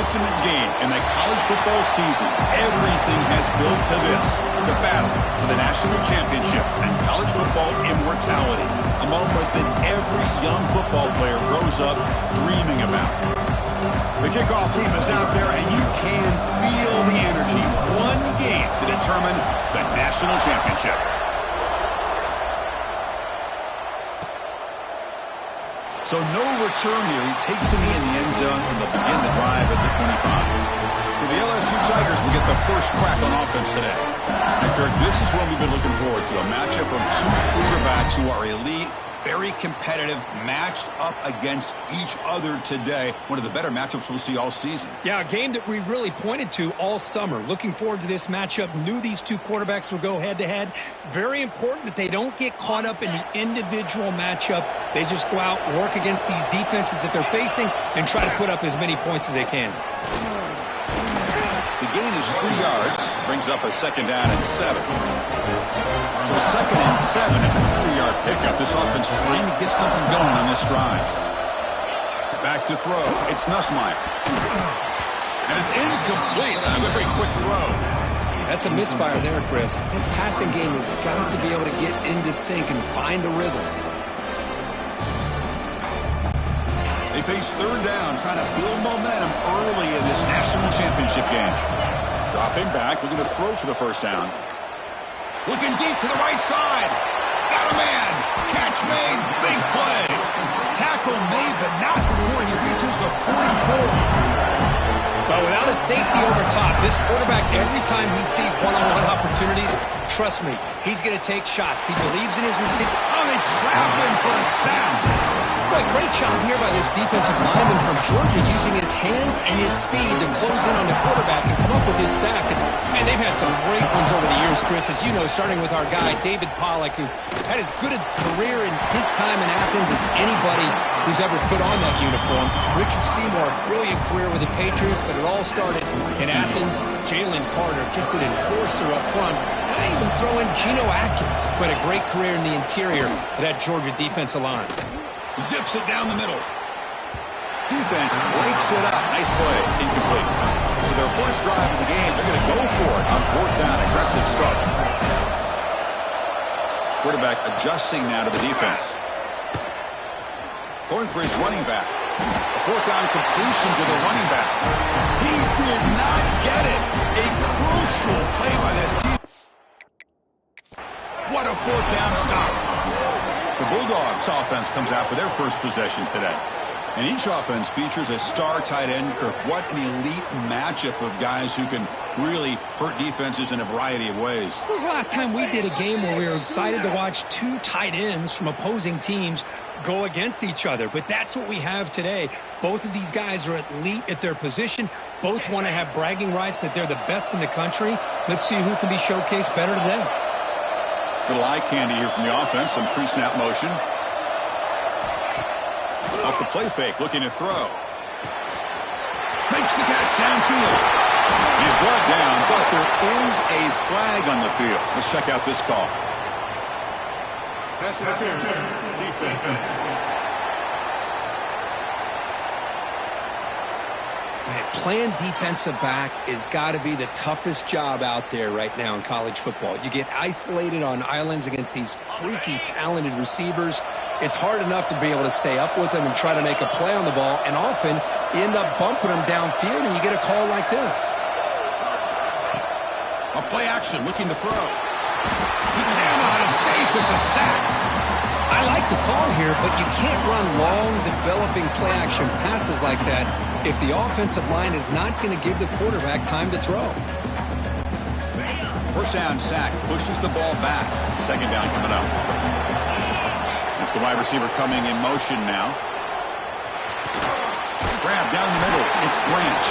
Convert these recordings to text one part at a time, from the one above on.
ultimate game in the college football season. Everything has built to this. The battle for the national championship and college football immortality. A moment that every young football player grows up dreaming about. The kickoff team is out there, and you can feel the energy. One game to determine the national championship. So no return here. He takes it in the end zone, and they'll begin the drive at the 25. So the LSU Tigers will get the first crack on offense today. And Kirk, this is what we've been looking forward to, a matchup of two quarterbacks who are elite, very competitive, matched up against each other today. One of the better matchups we'll see all season. Yeah, a game that we really pointed to all summer. Looking forward to this matchup. Knew these two quarterbacks would go head-to-head. Very important that they don't get caught up in the individual matchup. They just go out, work against these defenses that they're facing, and try to put up as many points as they can. The gain is 3 yards. Brings up a second down and 7. So second and 7 and a 3-yard pickup. This offense trying to get something going on this drive. Back to throw. It's Nussmeier. And it's incomplete. A very quick throw. That's a misfire there, Chris. This passing game has got to be able to get into sync and find a rhythm. They face third down, trying to build momentum early in this national championship game. Dropping back, looking to throw for the first down. Looking deep to the right side. Got a man. Catch made. Big play. Tackle made, but not before he reaches the 44. But without a safety over top, this quarterback, every time he sees one-on-one opportunities, trust me, he's going to take shots. He believes in his receiver. Oh, they trap him for a sack. Boy, great job here by this defensive lineman from Georgia, using his hands and his speed to close in on the quarterback and come up with his sack. And they've had some great ones over the years, Chris, as you know, starting with our guy, David Pollack, who had as good a career in his time in Athens as anybody who's ever put on that uniform. Richard Seymour, brilliant career with the Patriots, but it all started in Athens. Jalen Carter, just an enforcer up front. And I even throw in Geno Atkins, but a great career in the interior of that Georgia defensive line. Zips it down the middle. Defense breaks it up. Nice play. Incomplete. So their first drive of the game, they're going to go for it on fourth down. Aggressive start. Quarterback adjusting now to the defense. Throwing for his running back. A fourth down completion to the running back. He did not get it. A crucial play by this team. What a fourth down stop. The Bulldogs offense comes out for their first possession today. And each offense features a star tight end. Kirk, what an elite matchup of guys who can really hurt defenses in a variety of ways. When was the last time we did a game where we were excited to watch two tight ends from opposing teams go against each other? But that's what we have today. Both of these guys are elite at their position. Both want to have bragging rights that they're the best in the country. Let's see who can be showcased better today. Little eye candy here from the offense. Some pre-snap motion. Off the play fake, looking to throw. Makes the catch downfield. He's brought down, but there is a flag on the field. Let's check out this call. Pass interference. Defense. Playing defensive back has got to be the toughest job out there right now in college football. You get isolated on islands against these freaky, talented receivers. It's hard enough to be able to stay up with them and try to make a play on the ball, and often you end up bumping them downfield and you get a call like this. A play action, looking to throw. He cannot escape. It's a sack. I like the call here, but you can't run long, developing play-action passes like that if the offensive line is not going to give the quarterback time to throw. First down sack, pushes the ball back. Second down coming up. It's the wide receiver coming in motion now. Grab down the middle. It's Branch.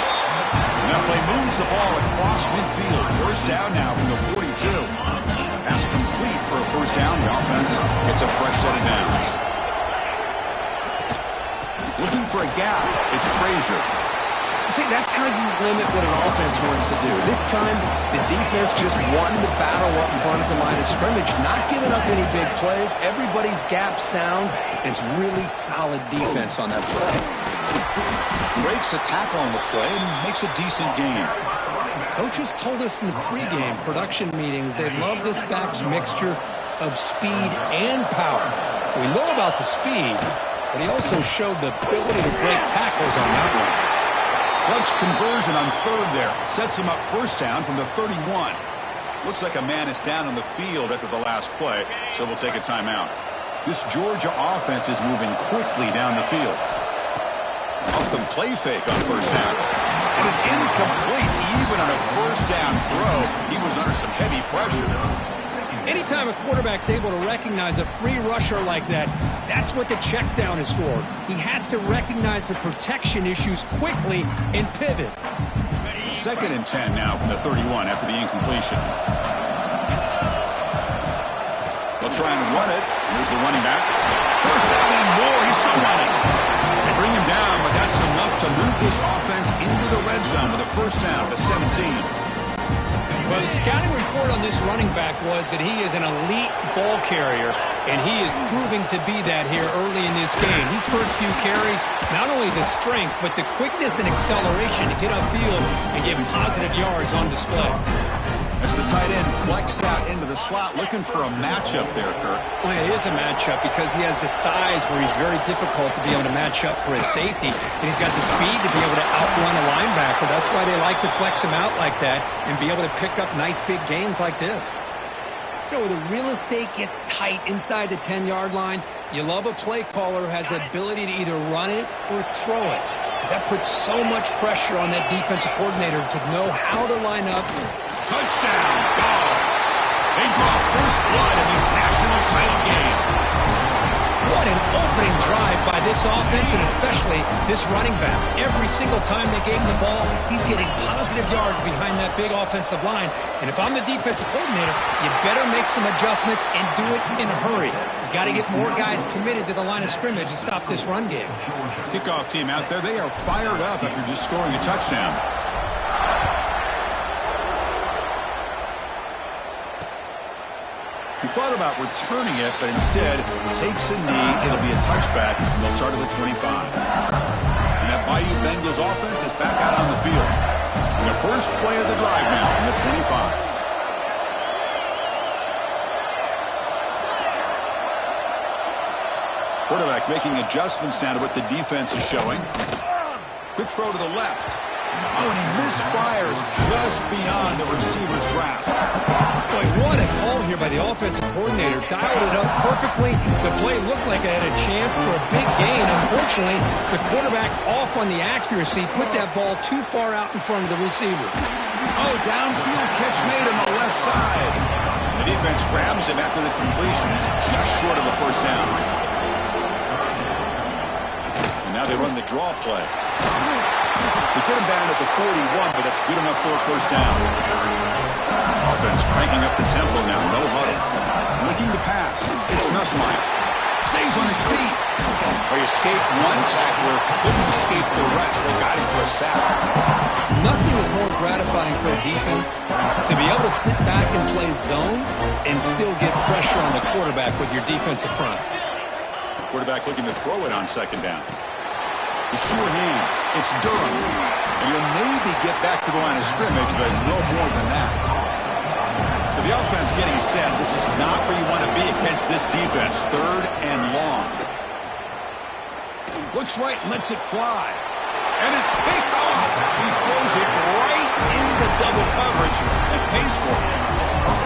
And that play moves the ball across midfield. First down now from the 42. Pass complete for a first down. The offense gets a fresh set of downs. Looking for a gap. It's Frazier. See, that's how you limit what an offense wants to do. This time, the defense just won the battle up front at the line of scrimmage, not giving up any big plays. Everybody's gap sound. It's really solid defense on that play. breaks a tackle on the play and makes a decent gain. Coaches told us in the pregame production meetings they love this back's mixture of speed and power. We know about the speed, but he also showed the ability to break tackles on that one. Clutch conversion on third there. Sets him up first down from the 31. Looks like a man is down on the field after the last play, so we'll take a timeout. This Georgia offense is moving quickly down the field. Off the play fake on first down. And it's incomplete even on a first down throw. He was under some heavy pressure. Anytime a quarterback's able to recognize a free rusher like that, that's what the check down is for. He has to recognize the protection issues quickly and pivot. 2nd and 10 now from the 31 after the incompletion. They'll try and run it. Here's the running back. First down and more. He's still running. They bring him down, but that's enough to move this offense into the red zone with a first down to 17. Well, the scouting report on this running back was that he is an elite ball carrier, and he is proving to be that here early in this game. These first few carries, not only the strength, but the quickness and acceleration to get upfield and get positive yards on display. As the tight end flexed out into the slot, looking for a matchup there, Kirk. Well, it is a matchup because he has the size where he's very difficult to be able to match up for his safety, and he's got the speed to be able to outrun a linebacker. That's why they like to flex him out like that and be able to pick up nice big gains like this. You know, where the real estate gets tight inside the 10-yard line, you love a play caller who has the ability to either run it or throw it, because that puts so much pressure on that defensive coordinator to know how to line up. Touchdown, Dogs. They draw first blood in this national title game. What an opening drive by this offense, and especially this running back. Every single time they gave him the ball, he's getting positive yards behind that big offensive line. And if I'm the defensive coordinator, you better make some adjustments and do it in a hurry. You got to get more guys committed to the line of scrimmage to stop this run game. Kickoff team out there, they are fired up after just scoring a touchdown. He thought about returning it, but instead takes a knee. It'll be a touchback. They'll start at the 25. And that Bayou Bengals offense is back out on the field. And the first play of the drive now from the 25. Quarterback making adjustments down to what the defense is showing. Quick throw to the left. Oh, and he misfires just beyond the receiver's grasp. Boy, what a call here by the offensive coordinator. Dialed it up perfectly. The play looked like it had a chance for a big gain. Unfortunately, the quarterback off on the accuracy, put that ball too far out in front of the receiver. Oh, downfield catch made on the left side. The defense grabs him after the completion. He's just short of a first down. And now they run the draw play. They get him down at the 41, but that's good enough for a first down. Offense cranking up the tempo now. No huddle. Looking to pass. It's Nussmeier. Stays on his feet. He escaped one tackler, couldn't escape the rest. They got him for a sack. Nothing is more gratifying for a defense to be able to sit back and play zone and still get pressure on the quarterback with your defensive front. Quarterback looking to throw it on second down. The sure hands. It's Durham. And he'll maybe get back to the line of scrimmage, but no more than that. So the offense getting set. This is not where you want to be against this defense. 3rd and long. Looks right, lets it fly. And it's picked off. He throws it right into double coverage and pays for it.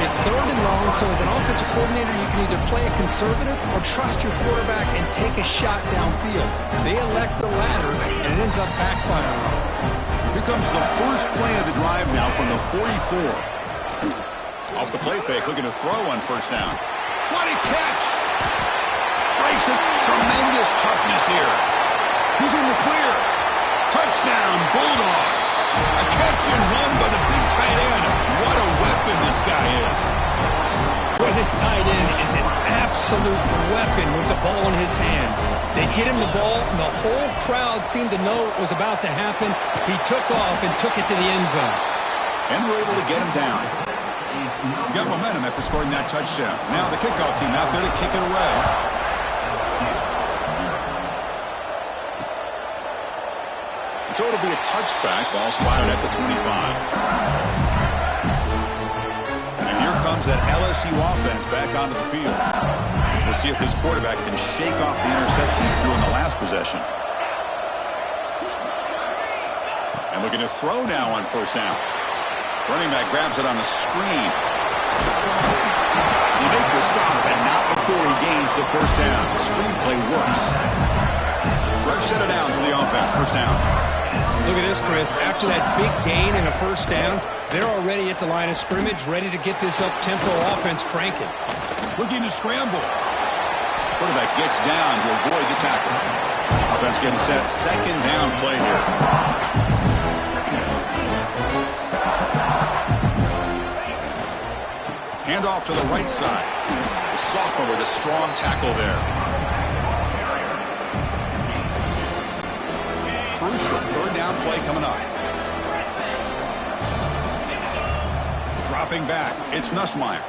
It's 3rd and long, so as an offensive coordinator, you can either play a conservative or trust your quarterback and take a shot downfield. They elect the latter, and it ends up backfiring. Here comes the first play of the drive now from the 44. Off the play fake, looking to throw on first down. What a catch! Breaks it. Tremendous toughness here. He's in the clear. Touchdown, Bulldogs. A catch and run by the big tight end. What a weapon this guy is. Well, this tight end is an absolute weapon with the ball in his hands. They get him the ball, and the whole crowd seemed to know it was about to happen. He took off and took it to the end zone. And we're able to get him down. Got momentum after scoring that touchdown. Now the kickoff team out there to kick it away. So it'll be a touchback. Ball spotted at the 25. And here comes that LSU offense back onto the field. We'll see if this quarterback can shake off the interception he threw in the last possession. And looking to throw now on first down. Running back grabs it on the screen. He makes the stop, and not before he gains the first down. The screen play works. Fresh set of downs for the offense. First down. Look at this, Chris. After that big gain and a first down, they're already at the line of scrimmage, ready to get this up-tempo offense cranking. Looking to scramble. Quarterback gets down to avoid the tackle. Offense getting set. Second down play here. Hand off to the right side. The sophomore with a strong tackle there. Crucial third down play coming up. Dropping back. It's Nussmeier.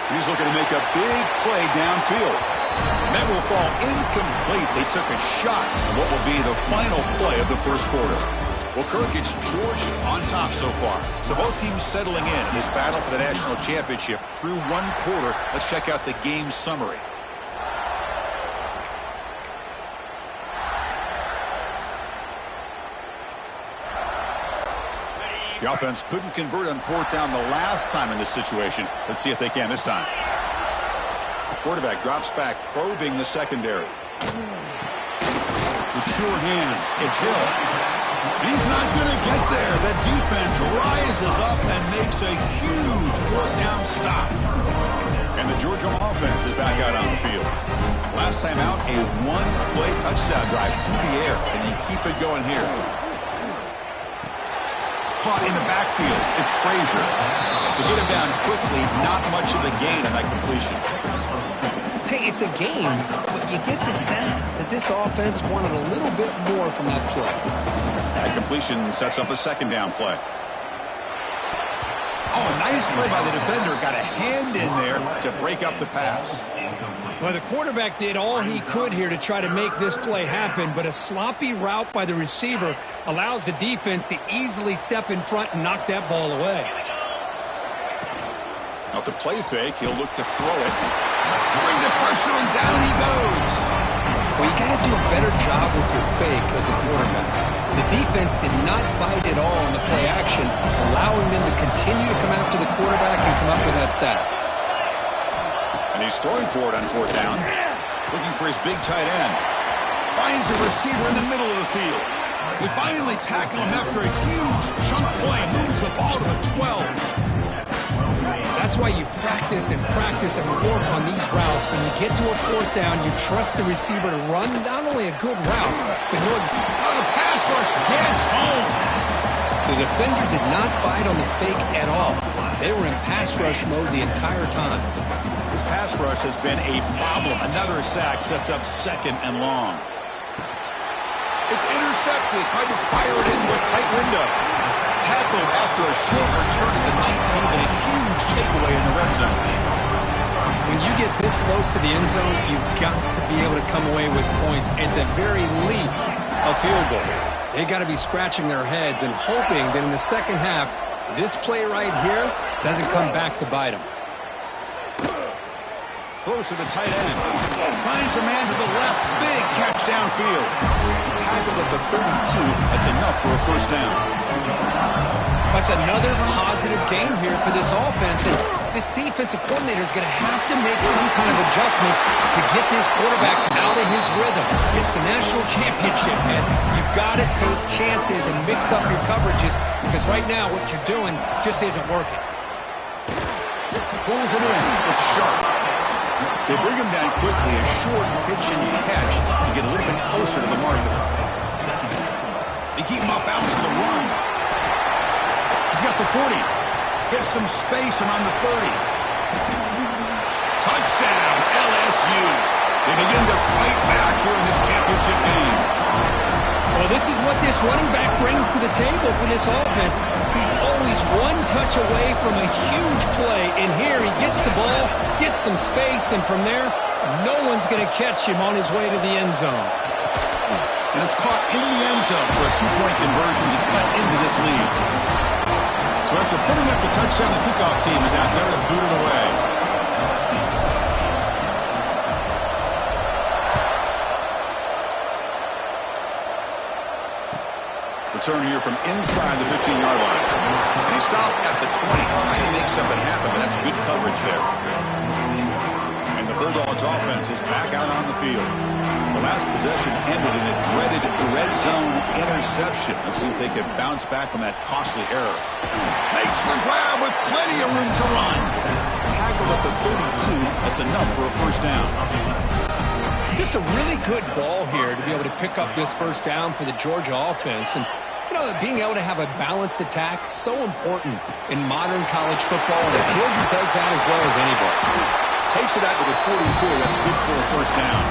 He's looking to make a big play downfield. And that will fall incomplete. They took a shot on what will be the final play of the first quarter. Well, Kirk, it's Georgia on top so far. So both teams settling in this battle for the national championship through one quarter. Let's check out the game summary. The offense couldn't convert on fourth down the last time in this situation. Let's see if they can this time. The quarterback drops back, probing the secondary. With sure hands, it's Hill. He's not going to get there. The defense rises up and makes a huge fourth down stop. And the Georgia offense is back out on the field. Last time out, a one-play touchdown drive through the air, and you keep it going here. Caught in the backfield. It's Frazier. To get him down quickly, not much of a gain on that completion. Hey, it's a game, but you get the sense that this offense wanted a little bit more from that play. That completion sets up a second down play. Oh, nice play by the defender. Got a hand in there to break up the pass. Well, the quarterback did all he could here to try to make this play happen, but a sloppy route by the receiver allows the defense to easily step in front and knock that ball away. Off the play fake, he'll look to throw it. Bring the pressure, and down he goes. Well, you got to do a better job with your fake as a quarterback. The defense did not bite at all in the play action, allowing them to continue to come after the quarterback and come up with that sack. And he's throwing for it on fourth down. Looking for his big tight end. Finds a receiver in the middle of the field. We finally tackle him after a huge chunk play. Moves the ball to the 12. That's why you practice and work on these routes. When you get to a fourth down, you trust the receiver to run not only a good route, but the pass rush gets home. The defender did not bite on the fake at all. They were in pass rush mode the entire time. This pass rush has been a problem. Another sack sets up second and long. It's intercepted. Tried to fire it into a tight window. Tackled after a short return to the 19, but a huge takeaway in the red zone. When you get this close to the end zone, you've got to be able to come away with points, at the very least, a field goal. They got to be scratching their heads and hoping that in the second half, this play right here doesn't come back to bite them. Close to the tight end. Finds a man to the left. Big catch downfield. Tackled at the 32. That's enough for a first down. That's another positive game here for this offense. And this defensive coordinator is going to have to make some kind of adjustments to get this quarterback out of his rhythm. It's the national championship, man. You've got to take chances and mix up your coverages, because right now what you're doing just isn't working. Pulls it in. It's sharp. They bring him down quickly, a short pitch and catch to get a little bit closer to the marker. They keep him off balance for the run. He's got the 40. Gets some space around the 30. Touchdown, LSU. They begin to fight back here in this championship game. Well, this is what this running back brings to the table for this offense. He's always one touch away from a huge play. And here he gets the ball, gets some space, and from there, no one's going to catch him on his way to the end zone. And it's caught in the end zone for a two-point conversion to cut into this lead. So after putting up the touchdown, the kickoff team is out there to boot it away. Return here from inside the 15-yard line. And he stopped at the 20, trying to make something happen, but that's good coverage there. And the Bulldogs offense is back out on the field. The last possession ended in a dreaded red zone interception. Let's see if they can bounce back from that costly error. Makes the grab with plenty of room to run. Tackled at the 32. That's enough for a first down. Just a really good ball here to be able to pick up this first down for the Georgia offense. And, you know, being able to have a balanced attack is so important in modern college football. And Georgia does that as well as anybody. Takes it out to the 44. That's good for a first down.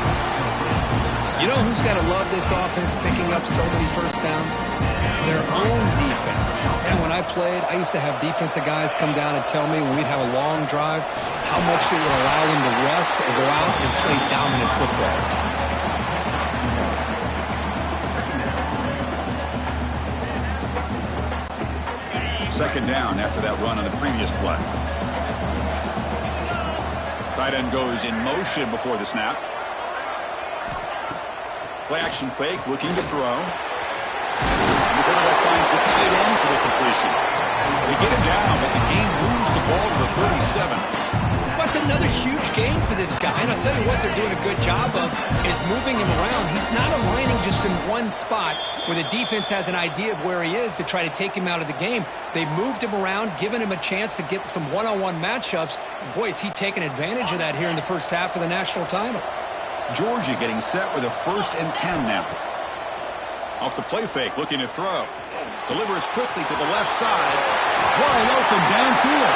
You know who's got to love this offense picking up so many first downs? Their own defense. And when I played, I used to have defensive guys come down and tell me when we'd have a long drive how much it would allow them to rest or go out and play dominant football. Second down after that run on the previous play. Tight end goes in motion before the snap. Play action fake, looking to throw. And the quarterback finds the tight end for the completion. They get him down, but the game moves the ball to the 37. That's another huge game for this guy. And I'll tell you what they're doing a good job of is moving him around. He's not aligning just in one spot where the defense has an idea of where he is to try to take him out of the game. They've moved him around, given him a chance to get some one-on-one matchups. And boy, is he taking advantage of that here in the first half of the national title. Georgia getting set with a 1st and 10 now. Off the play fake, looking to throw. Delivers quickly to the left side. Wide open downfield.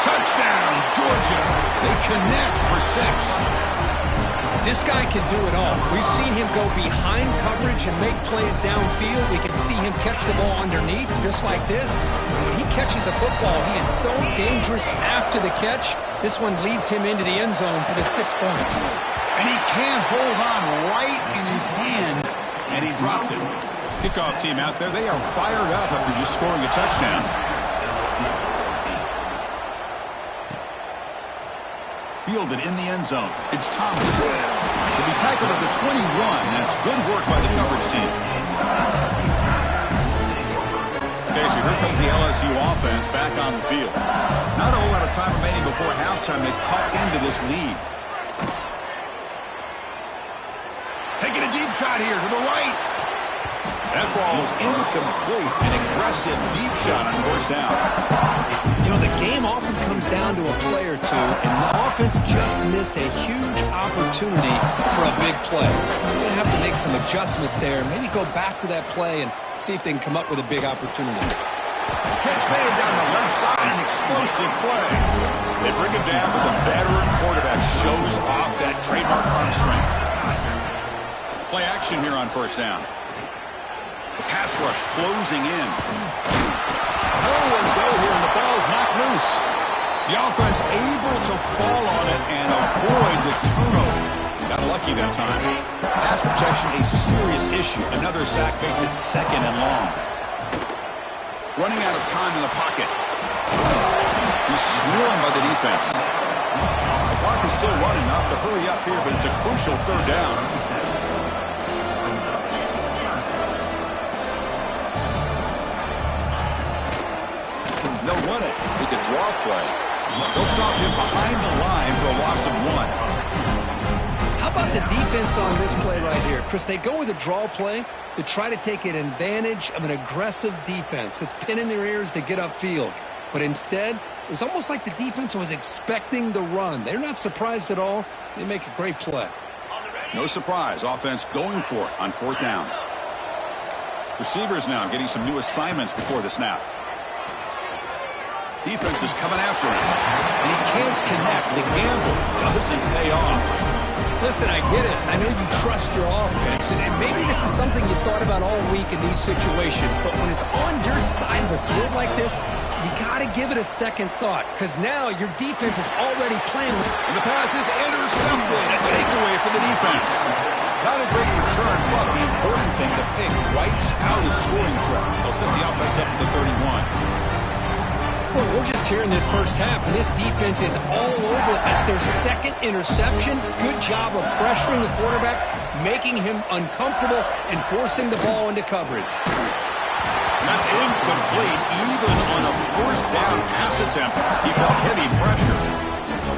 Touchdown, Georgia. They connect for 6. This guy can do it all. We've seen him go behind coverage and make plays downfield. We can see him catch the ball underneath, just like this. And when he catches a football, he is so dangerous after the catch. This one leads him into the end zone for the 6 points. And he can't hold on right in his hands, and he dropped it. Kickoff team out there, they are fired up after just scoring a touchdown. Fielded in the end zone. It's Thomas. He'll be tackled at the 21. That's good work by the coverage team. Okay, so here comes the LSU offense back on the field. Not a whole lot of time remaining before halftime. They cut into this lead. Taking a deep shot here to the right. That ball is incomplete. An aggressive deep shot on first down. You know, the game often comes down to a play or two, and the offense just missed a huge opportunity for a big play. They're going to have to make some adjustments there, maybe go back to that play and see if they can come up with a big opportunity. Catch made down the left side, an explosive play. They bring him down, but the veteran quarterback shows off that trademark arm strength. Play action here on first down. The pass rush closing in. Nowhere to go here, and the ball is knocked loose. The offense able to fall on it and avoid the turnover. Got lucky that time. Pass protection, a serious issue. Another sack makes it 2nd and long. Running out of time in the pocket. He's swarmed by the defense. The clock is still running, enough to hurry up here, but it's a crucial 3rd down. They'll run it with the draw play. They'll stop him behind the line for a loss of 1. How about the defense on this play right here? Chris, they go with a draw play to try to take an advantage of an aggressive defense that's pinning their ears to get upfield. But instead, it was almost like the defense was expecting the run. They're not surprised at all. They make a great play. No surprise. Offense going for it on 4th down. Receivers now getting some new assignments before the snap. Defense is coming after him, and he can't connect. The gamble doesn't pay off. Listen, I get it. I know you trust your offense, and maybe this is something you thought about all week in these situations, but when it's on your side of the field like this, you got to give it a second thought, because now your defense is already playing with it. And the pass is intercepted. A takeaway for the defense. Not a great return, but the important thing, the pick wipes out his scoring threat. They'll set the offense up to 31. Well, we're just here in this first half, and this defense is all over. That's their second interception. Good job of pressuring the quarterback, making him uncomfortable, and forcing the ball into coverage. That's incomplete, even on a first down pass attempt. He felt heavy pressure.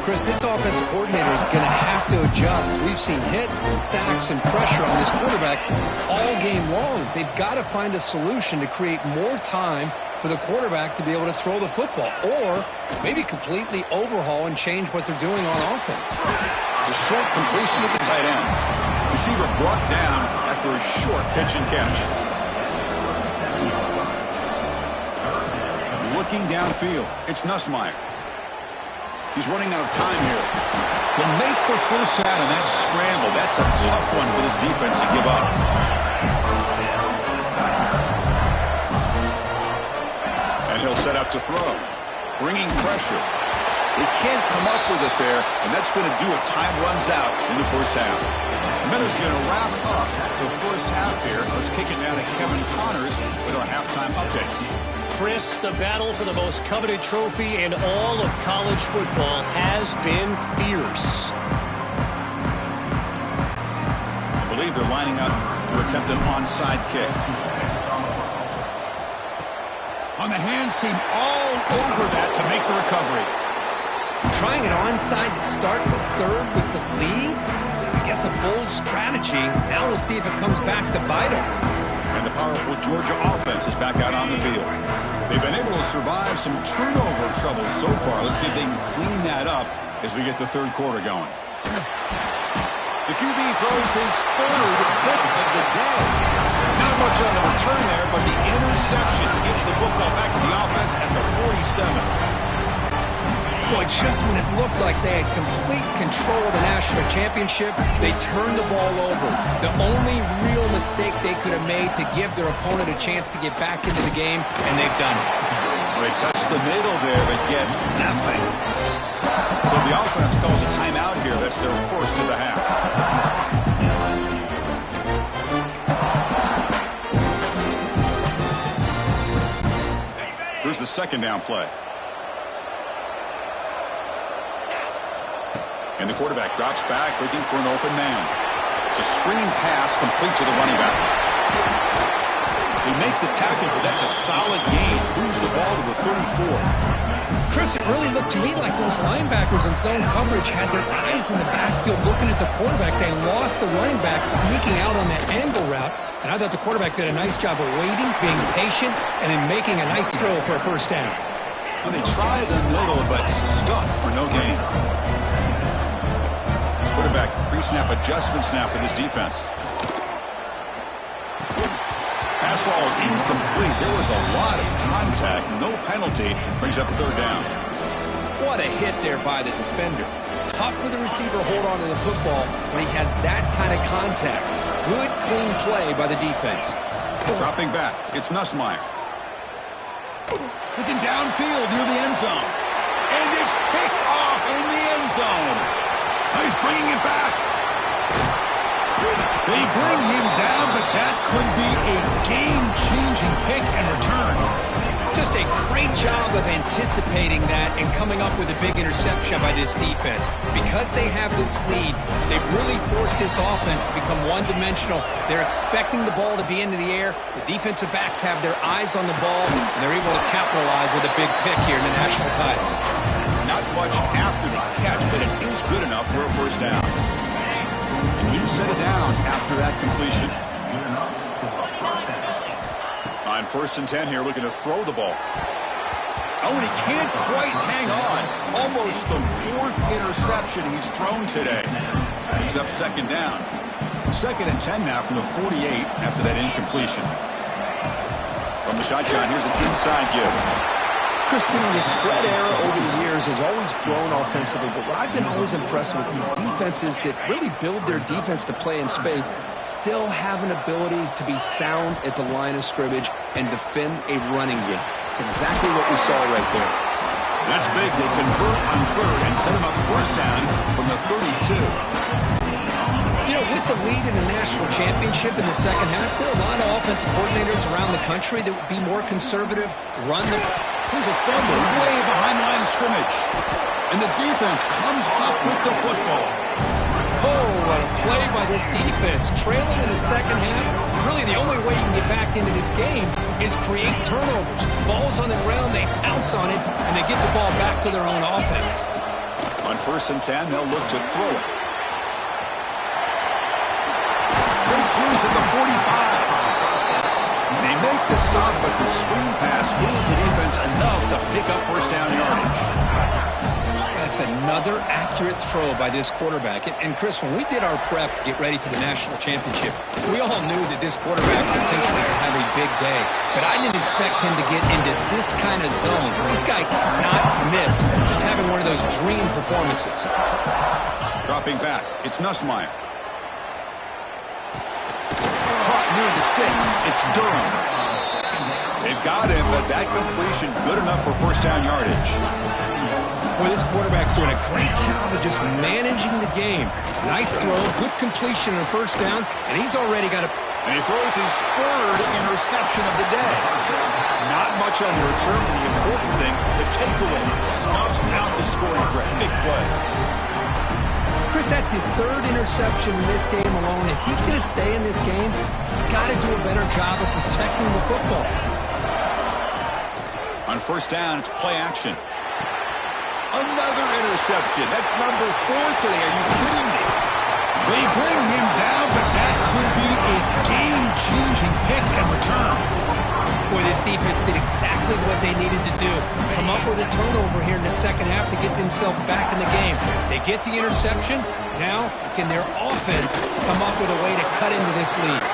Chris, this offensive coordinator is going to have to adjust. We've seen hits and sacks and pressure on this quarterback all game long. They've got to find a solution to create more time for the quarterback to be able to throw the football, or maybe completely overhaul and change what they're doing on offense. The short completion of the tight end. Receiver brought down after a short pitch and catch. Looking downfield, it's Nussmeier. He's running out of time here. He'll make the first out in that scramble. That's a tough one for this defense to give up. And he'll set up to throw. Bringing pressure. They can't come up with it there, and that's going to do it. Time runs out in the first half. Miller's going to wrap up the first half here. Let's kick it down to Kevin Connors with our halftime update. Chris, the battle for the most coveted trophy in all of college football has been fierce. I believe they're lining up to attempt an onside kick. On the hands team all over that to make the recovery. Trying an onside to start the third with the lead? It's, I guess, a bold strategy. Now we'll see if it comes back to bite them. And the powerful Georgia offense is back out on the field. They've been able to survive some turnover trouble so far. Let's see if they can clean that up as we get the third quarter going. The QB throws his third pick of the day. Not much on the return there, but the interception gives the football back to the offense at the 47. Boy, just when it looked like they had complete control of the national championship, they turned the ball over. The only real mistake they could have made to give their opponent a chance to get back into the game, and they've done it. They touch the middle there, but get nothing. So the offense calls a timeout here. That's their first of the half. Here's the second down play. And the quarterback drops back, looking for an open man. It's a screen pass complete to the running back. They make the tackle, but that's a solid gain. Moves the ball to the 34. Chris, it really looked to me like those linebackers in zone coverage had their eyes in the backfield looking at the quarterback. They lost the running back sneaking out on that angle route. And I thought the quarterback did a nice job of waiting, being patient, and then making a nice throw for a first down. Well, they try the middle, but stuck for no gain. Quarterback pre-snap adjustments now for this defense. Pass ball is incomplete. There was a lot of contact. No penalty. Brings up a third down. What a hit there by the defender. Tough for the receiver to hold on to the football when he has that kind of contact. Good, clean play by the defense. Dropping back. It's Nussmeier. Looking downfield near the end zone. And it's picked off in the end zone. He's bringing it back. They bring him down, but that could be a game-changing pick and return. Just a great job of anticipating that and coming up with a big interception by this defense. Because they have this lead, they've really forced this offense to become one-dimensional. They're expecting the ball to be into the air. The defensive backs have their eyes on the ball, and they're able to capitalize with a big pick here in the national title. Not much after the catch, but it is good enough for a first down. A new set of downs after that completion. On 1st and 10 here, looking to throw the ball. Oh, and he can't quite hang on. Almost the 4th interception he's thrown today. He's up 2nd down. 2nd and 10 now from the 48 after that incompletion. From the shotgun, here's an inside give. Christian, the spread era over the years has always grown offensively, but what I've been always impressed with defenses that really build their defense to play in space still have an ability to be sound at the line of scrimmage and defend a running game. It's exactly what we saw right there. That's big. They convert on 3rd and set him up first down from the 32. You know, with the lead in the national championship in the second half, there are a lot of offensive coordinators around the country that would be more conservative, run the... Here's a fumble way behind the line of scrimmage. And the defense comes up with the football. Oh, what a play by this defense. Trailing in the second half, really the only way you can get back into this game is create turnovers. Ball's on the ground, they pounce on it, and they get the ball back to their own offense. On 1st and 10, they'll look to throw it. Breaks loose at the 45. They make the stop, but the screen pass fools the defense enough to pick up first down yardage. That's another accurate throw by this quarterback. And Chris, when we did our prep to get ready for the national championship, we all knew that this quarterback potentially could have a big day. But I didn't expect him to get into this kind of zone. This guy cannot miss just having one of those dream performances. Dropping back, it's Nussmeier. Caught near the sticks, it's Durham. They've got him, but that completion good enough for first down yardage. Boy, this quarterback's doing a great job of just managing the game. Nice throw, good completion on first down, and he's already got a... And he throws his third interception of the day. Not much on the return, but the important thing, the takeaway, snuffs out the scoring threat. Big play. Chris, that's his third interception in this game alone. If he's going to stay in this game, he's got to do a better job of protecting the football. On first down, it's play action. Another interception. That's number 4 today. Are you kidding me? They bring him down, but that could be a game-changing pick and return. Boy, this defense did exactly what they needed to do. Come up with a turnover here in the second half to get themselves back in the game. They get the interception. Now, can their offense come up with a way to cut into this lead?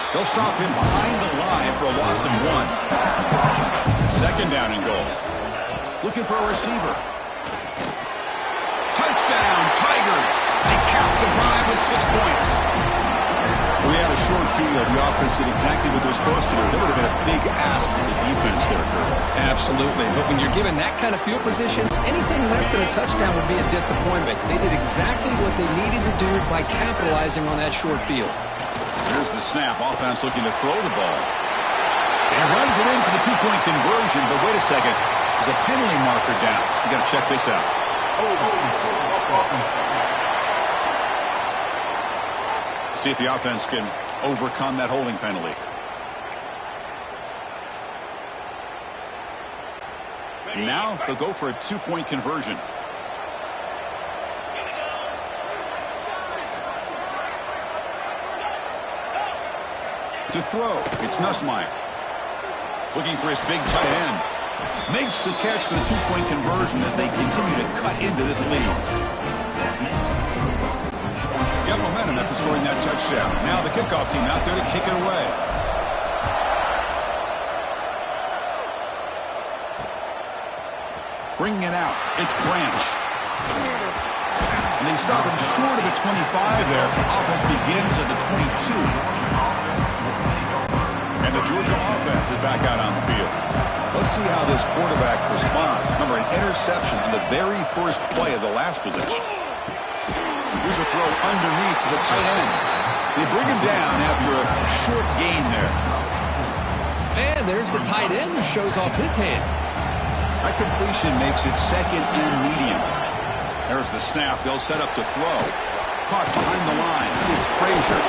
They'll stop him behind the line for a loss of 1. Second down and goal. Looking for a receiver. Touchdown, Tigers. They cap the drive with 6 points. We had a short field. The offense did exactly what they're supposed to do. That would have been a big ask for the defense there, Kurt. Absolutely. But when you're given that kind of field position, anything less than a touchdown would be a disappointment. They did exactly what they needed to do by capitalizing on that short field. Here's the snap. Offense looking to throw the ball. And runs it in for the 2-point conversion. But wait a second. There's a penalty marker down. You got to check this out. See if the offense can overcome that holding penalty. Now they'll go for a 2-point conversion. To throw, it's Nussmeier. Looking for his big tight end. Makes the catch for the 2-point conversion as they continue to cut into this lead. Got momentum after scoring that touchdown. Now the kickoff team out there to kick it away. Bringing it out, it's Branch. And they stop him short of the 25 there. Offense begins at the 22. And the Georgia offense is back out on the field. Let's see how this quarterback responds. Remember, an interception on the very first play of the last possession. Here's a throw underneath to the tight end. They bring him down after a short gain there. And there's the tight end who shows off his hands. That completion makes it second and medium. There's the snap. They'll set up to throw. Caught behind the line. It's Frazier.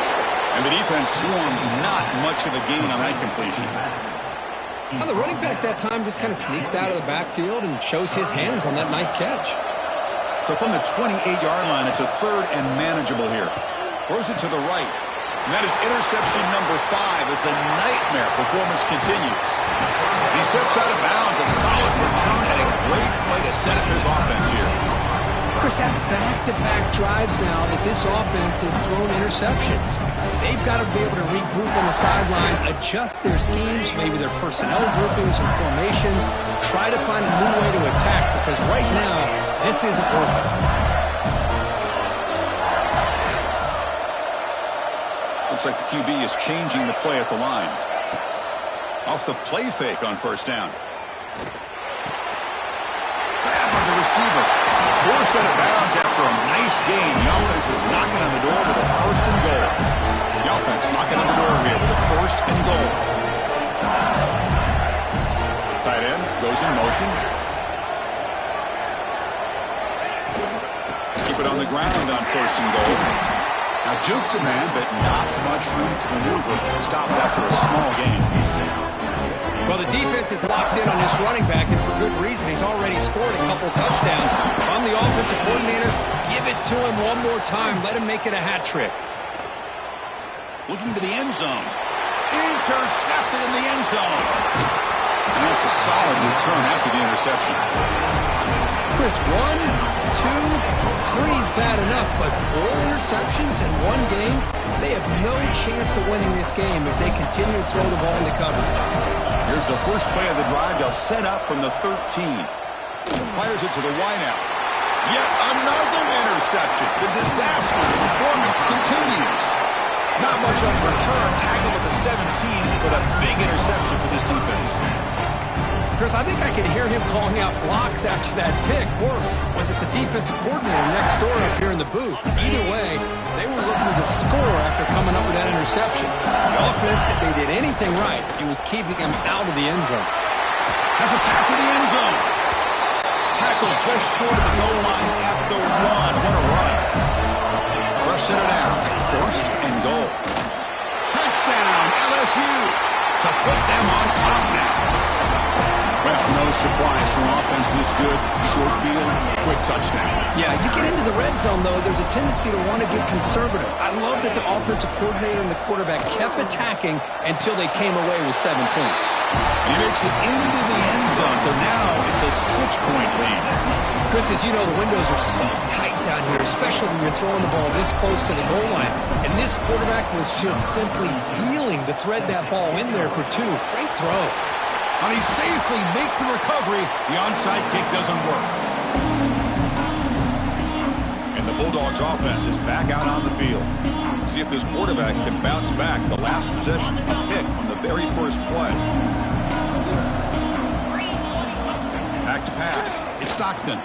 And the defense swarms. Not much of a gain on that completion. Now the running back that time just kind of sneaks out of the backfield and shows his hands on that nice catch. So from the 28-yard line, it's a third and manageable here. Throws it to the right. And that is interception number 5 as the nightmare performance continues. He steps out of bounds, a solid return, and a great way to set up his offense here. Chris, that's back-to-back drives now that this offense has thrown interceptions. They've got to be able to regroup on the sideline, adjust their schemes, maybe their personnel groupings and formations, try to find a new way to attack, because right now, this isn't working. Looks like the QB is changing the play at the line. Off the play fake on first down. Grabbed by the receiver. Forced out of bounds after a nice gain. The offense is knocking on the door with a first and goal. first and goal. Tight end goes in motion. Keep it on the ground on first and goal. Now juke to man, but not much room to maneuver. Stopped after a small gain. Well, the defense is locked in on this running back, and for good reason. He's already scored a couple touchdowns. If I'm the offensive coordinator, give it to him one more time. Let him make it a hat trick. Looking to the end zone. Intercepted in the end zone. And that's a solid return after the interception. Chris, 1, 2, 3 is bad enough, but 4 interceptions in one game, they have no chance of winning this game if they continue to throw the ball into coverage. Here's the first play of the drive. They'll set up from the 13. Fires it to the wideout. Yet another interception. The disastrous performance continues. Not much on return. Tackled at the 17, but a big interception for this defense. Chris, I think I could hear him calling out blocks after that pick. Or was it the defensive coordinator next door up here in the booth? Either way, they were looking to score after coming up with that interception. The offense, if they did anything right, it was keeping him out of the end zone. Has it back to the end zone. Tackled just short of the goal line at the 1. What a run. First set of downs. First and goal. Touchdown, LSU. To put them on top now. Well, no surprise from offense this good. Short field, quick touchdown. Yeah, you get into the red zone, though, there's a tendency to want to get conservative. I love that the offensive coordinator and the quarterback kept attacking until they came away with 7 points. He makes it into the end zone, so now it's a 6-point lead. Chris, as you know, the windows are so tight down here, especially when you're throwing the ball this close to the goal line. And this quarterback was just simply dealing to thread that ball in there for 2. Great throw. And he safely makes the recovery. The onside kick doesn't work. And the Bulldogs offense is back out on the field. See if this quarterback can bounce back. The last possession, a pick on the very first play. Back to pass. It's Stockton. And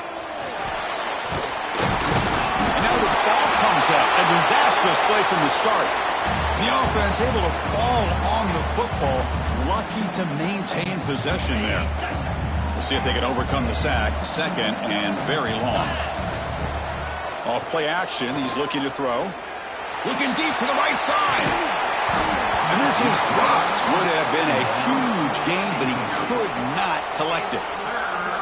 now the ball comes up. A disastrous play from the start. The offense able to fall on the football. Lucky to maintain possession there. We'll see if they can overcome the sack. Second and very long. Off play action. He's looking to throw. Looking deep to the right side. And this is dropped. Would have been a huge gain, but he could not collect it.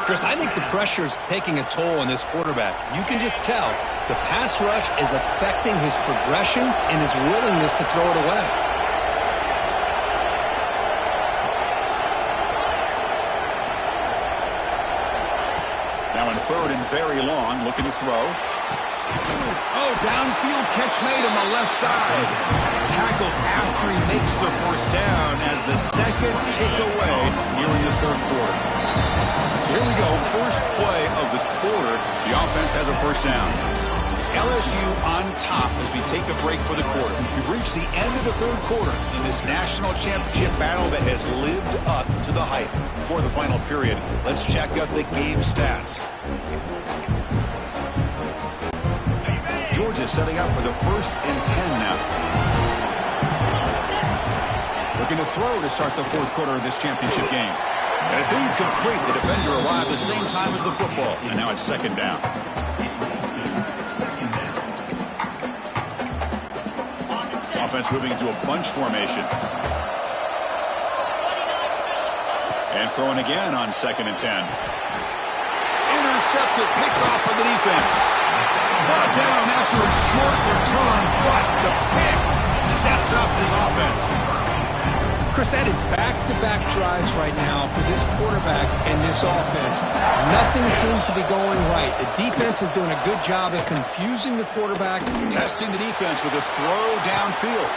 Chris, I think the pressure is taking a toll on this quarterback. You can just tell the pass rush is affecting his progressions and his willingness to throw it away. Now in third and very long, looking to throw. Oh, downfield catch made on the left side. Tackled after he makes the first down as the seconds tick away here in the third quarter. So here we go, first play of the quarter. The offense has a first down. It's LSU on top as we take a break for the quarter. We've reached the end of the third quarter in this national championship battle that has lived up to the hype. Before the final period, let's check out the game stats. Georgia setting up for the 1st and 10 now. Looking to throw to start the fourth quarter of this championship game. And it's incomplete. The defender arrived the same time as the football. And now it's second down. Offense moving into a bunch formation. And throwing again on 2nd and 10. Intercepted, picked off by the defense. Brought down after a short return, but the pick sets up his offense. Chris, that is back-to-back drives right now for this quarterback and this offense. Nothing seems to be going right. The defense is doing a good job of confusing the quarterback. Testing the defense with a throw downfield.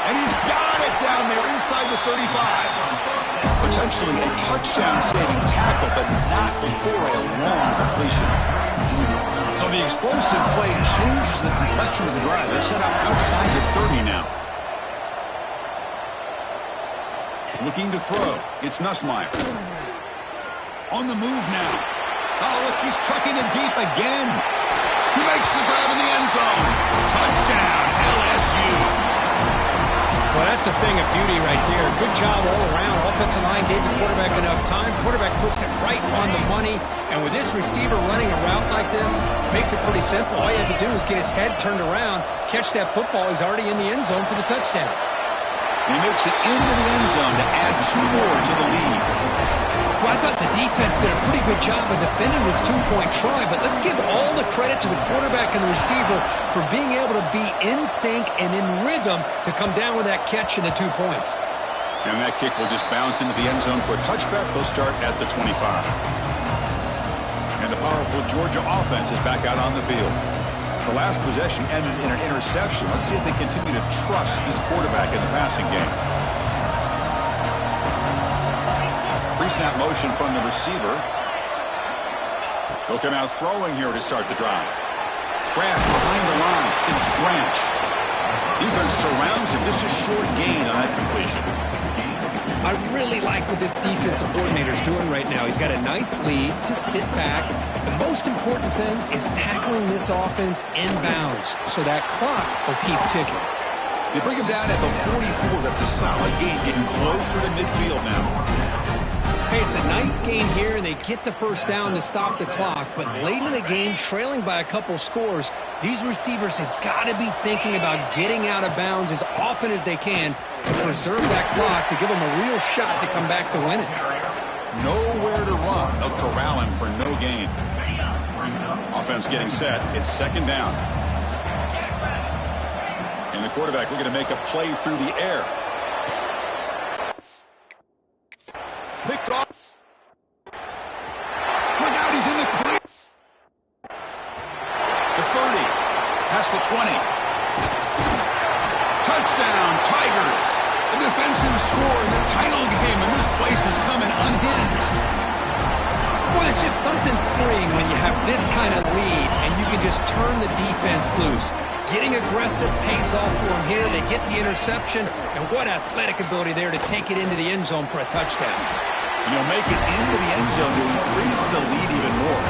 And he's got it down there inside the 35. Potentially a touchdown-saving tackle, but not before a long completion. So the explosive play changes the complexion of the drive. They're set up outside the 30 now. Looking to throw. It's Nussmeier. On the move now. Oh, look, he's trucking it deep again. He makes the grab in the end zone. Touchdown, LSU. Well, that's That's a thing of beauty right there. Good job all around. Offensive line gave the quarterback enough time. Quarterback puts it right on the money. And with this receiver running a route like this, makes it pretty simple. All you have to do is get his head turned around, catch that football. He's already in the end zone for the touchdown. He makes it into the end zone to add 2 more to the lead. Well, I thought the defense did a pretty good job of defending this 2-point try, but let's give all the credit to the quarterback and the receiver for being able to be in sync and in rhythm to come down with that catch and the 2 points. And that kick will just bounce into the end zone for a touchback. They'll start at the 25. And the powerful Georgia offense is back out on the field. The last possession ended in an interception. Let's see if they continue to trust this quarterback in the passing game. Pre-snap motion from the receiver. They'll come out throwing here to start the drive. Grab behind the line. It's Branch. Defense surrounds him. Just a short gain on that completion. I really like what this defensive coordinator is doing right now. He's got a nice lead. Just sit back. The most important thing is tackling this offense inbounds so that clock will keep ticking. They bring him down at the 44. That's a solid gain, getting closer to midfield now. Hey, it's a nice game here, and they get the first down to stop the clock. But late in the game, trailing by a couple scores, these receivers have got to be thinking about getting out of bounds as often as they can to preserve that clock to give them a real shot to come back to win it. Nowhere to run. They'll corral him for no gain. Offense getting set. It's second down. And the quarterback looking to make a play through the air. Picked off. Look out, he's in the clear. The 30. Past the 20. Touchdown, Tigers. A defensive score in the title game, and this place is coming unhinged. Well, it's just something freeing when you have this kind of lead and you can just turn the defense loose. Getting aggressive pays off for them here. They get the interception, and what athletic ability there to take it into the end zone for a touchdown. You'll make it into the end zone to increase the lead even more.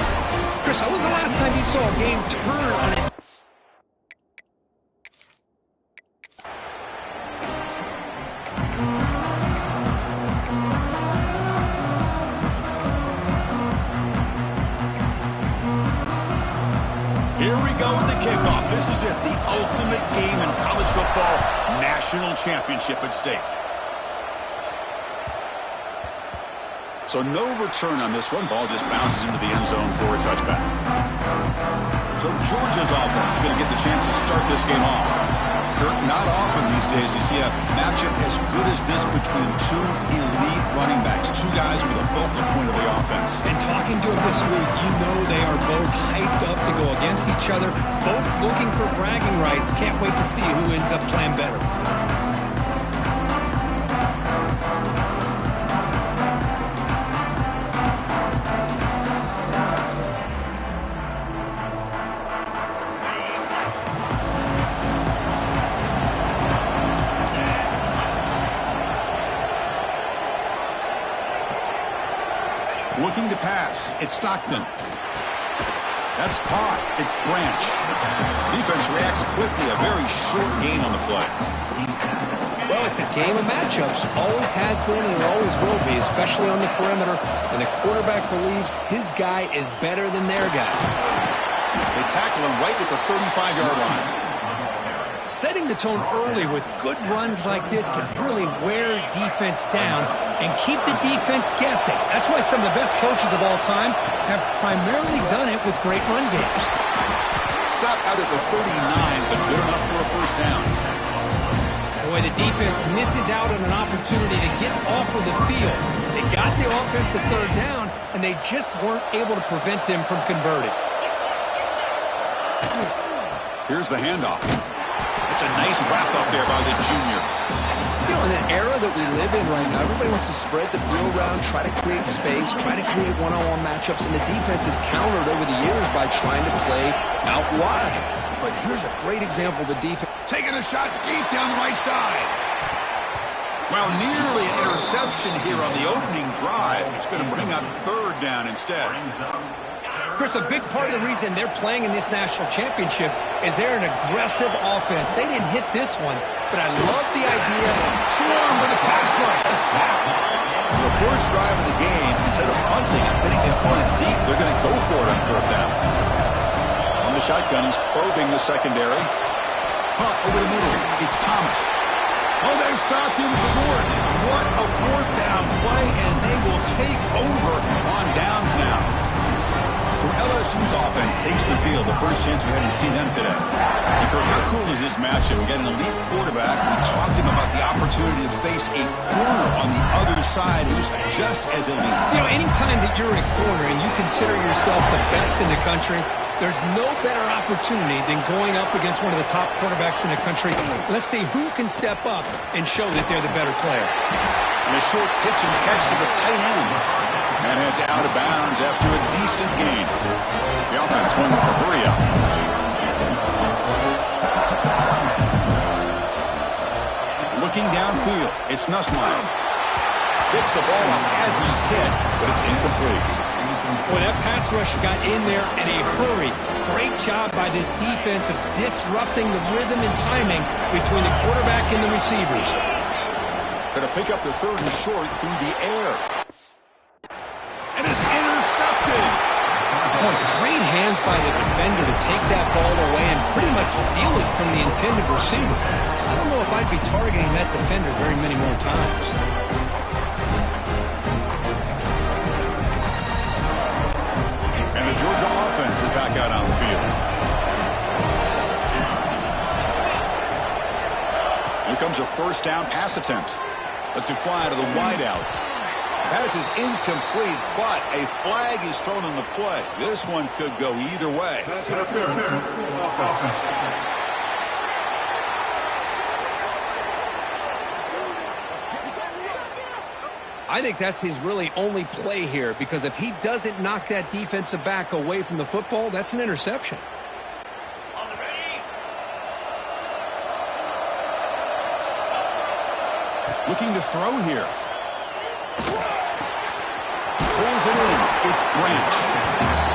Chris, when was the last time you saw a game turn on it? Here we go with the kickoff. This is it, the ultimate game in college football, national championship at stake. So no return on this one. Ball just bounces into the end zone for a touchback. So Georgia's offense is going to get the chance to start this game off. Kirk, not often these days you see a matchup as good as this between two elite running backs, two guys with a focal point of the offense. And talking to them this week, you know they are both hyped up to go against each other, both looking for bragging rights. Can't wait to see who ends up playing better. Looking to pass. It's Stockton. That's caught. It's Branch. Defense reacts quickly. A very short gain on the play. Well, it's a game of matchups. Always has been and it always will be, especially on the perimeter. And the quarterback believes his guy is better than their guy. They tackle him right at the 35-yard line. Setting the tone early with good runs like this can really wear defense down and keep the defense guessing. That's why some of the best coaches of all time have primarily done it with great run games. Stop out at the 39, but good enough for a first down. Boy, the defense misses out on an opportunity to get off of the field. They got the offense to third down, and they just weren't able to prevent them from converting. Here's the handoff. It's a nice wrap-up there by the junior. You know, in the era that we live in right now, everybody wants to spread the field around, try to create space, try to create one-on-one matchups, and the defense has countered over the years by trying to play out wide. But here's a great example of the defense. Taking a shot deep down the right side. Well, nearly an interception here on the opening drive. It's going to bring up third down instead. Chris, a big part of the reason they're playing in this national championship is they're an aggressive offense. They didn't hit this one, but I love the idea. Swarm with a pass rush. A sack. The first drive of the game, instead of punting and hitting the opponent deep, they're going to go for it on fourth down. On the shotgun, he's probing the secondary. Caught over the middle. It's Thomas. Oh, they've stopped him short. What a fourth down play, and they will take over On downs now. So LSU's offense takes the field. The first chance we had to see them today. And Kirk, how cool is this matchup? We got an elite quarterback. We talked to him about the opportunity to face a corner on the other side who's just as elite. You know, anytime that you're a corner and you consider yourself the best in the country, there's no better opportunity than going up against one of the top quarterbacks in the country. Let's see who can step up and show that they're the better player. And a short pitch and catch to the tight end. And heads out of bounds after a decent gain. The offense going with the hurry up. Looking downfield, it's Nussmeier. Gets the ball off as he's hit, but it's incomplete. Boy, that pass rush got in there in a hurry. Great job by this defense of disrupting the rhythm and timing between the quarterback and the receivers. Going to pick up the third and short through the air. and is intercepted. Boy, great hands by the defender to take that ball away and pretty much steal it from the intended receiver. I don't know if I'd be targeting that defender very many more times. And the Georgia offense is back out on the field. Here comes a first down pass attempt. Lets it fly to the wideout. Pass is incomplete, but a flag is thrown on the play. This one could go either way. I think that's his really only play here, because if he doesn't knock that defensive back away from the football, that's an interception. Looking to throw here. Pulls it in. It's Branch.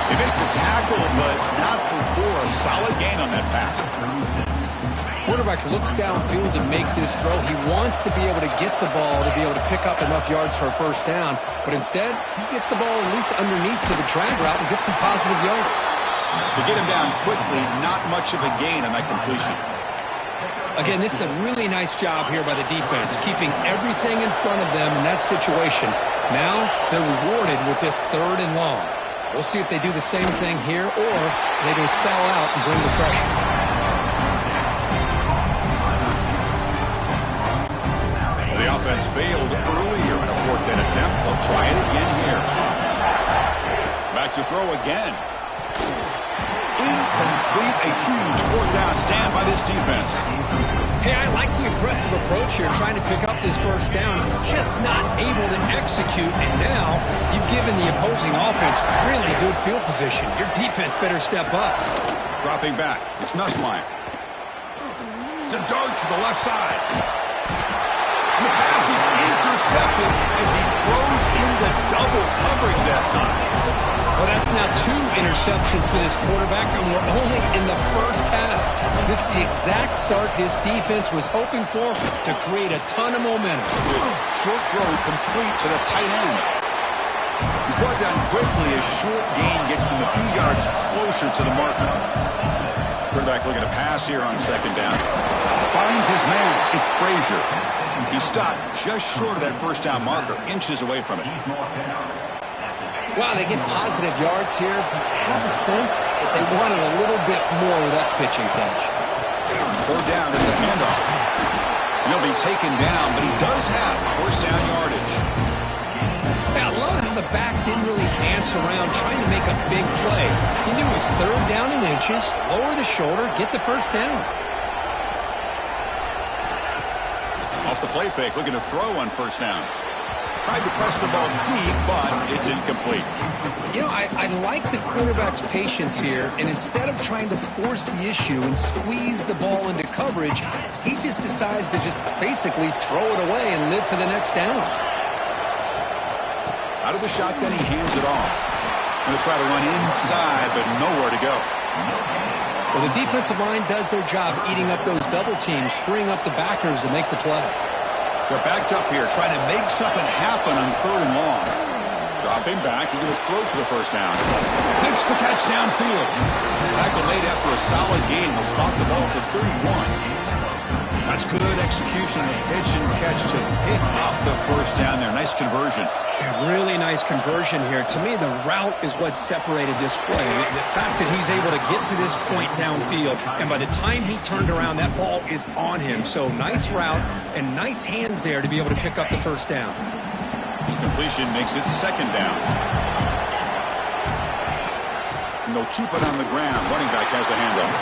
They make the tackle, but not before a solid gain on that pass. Quarterback looks downfield to make this throw. He wants to be able to get the ball to be able to pick up enough yards for a first down, but instead, he gets the ball at least underneath to the drag route and gets some positive yards. To get him down quickly, not much of a gain on that completion. Again, this is a really nice job here by the defense, keeping everything in front of them in that situation. Now, they're rewarded with this 3rd and long. We'll see if they do the same thing here, or they can sell out and bring the pressure. The offense failed earlier in a 4th down attempt. They'll try it again here. Back to throw again. Incomplete. A huge 4th down stand by this defense. Hey, I like the aggressive approach here, trying to pick up this first down, just not able to execute, and now you've given the opposing offense really good field position. Your defense better step up. Dropping back. It's Nussmeier. To dart to the left side. And the pass is intercepted as he throws into double coverage that time. Well, that's now 2 interceptions for this quarterback, and we're only in the first half. This is the exact start this defense was hoping for to create a ton of momentum. Short throw complete to the tight end. He's brought down quickly. A short gain gets them a few yards closer to the marker. Quarterback looking to pass here on 2nd down. Finds his man. It's Frazier. He stopped just short of that first down marker, inches away from it. Wow, they get positive yards here. I have a sense that they wanted a little bit more with that pitch and catch. 3rd down is a handoff. He'll be taken down, but he does have first down yardage. Yeah, I love how the back didn't really dance around trying to make a big play. He knew it's 3rd down in inches, lower the shoulder, get the first down. Off the play fake, looking to throw on first down. Tried to press the ball deep, but it's incomplete. You know, I like the quarterback's patience here, and instead of trying to force the issue and squeeze the ball into coverage, he just decides to just basically throw it away and live for the next down. Out of the shotgun, he hands it off. Going to try to run inside, but nowhere to go. Well, the defensive line does their job eating up those double teams, freeing up the backers to make the play. They're backed up here, trying to make something happen on 3rd and long. Dropping back, he's going to throw for the first down. Makes the catch downfield. Tackle made after a solid gain. Will spot the ball at the 31. That's good execution of the pitch and catch to pick up the first down there. Nice conversion. Yeah, really nice conversion here. To me, the route is what separated this play. The fact that he's able to get to this point downfield, and by the time he turned around, that ball is on him. So nice route and nice hands there to be able to pick up the first down. Completion makes it 2nd down. And they'll keep it on the ground. Running back has the handoff.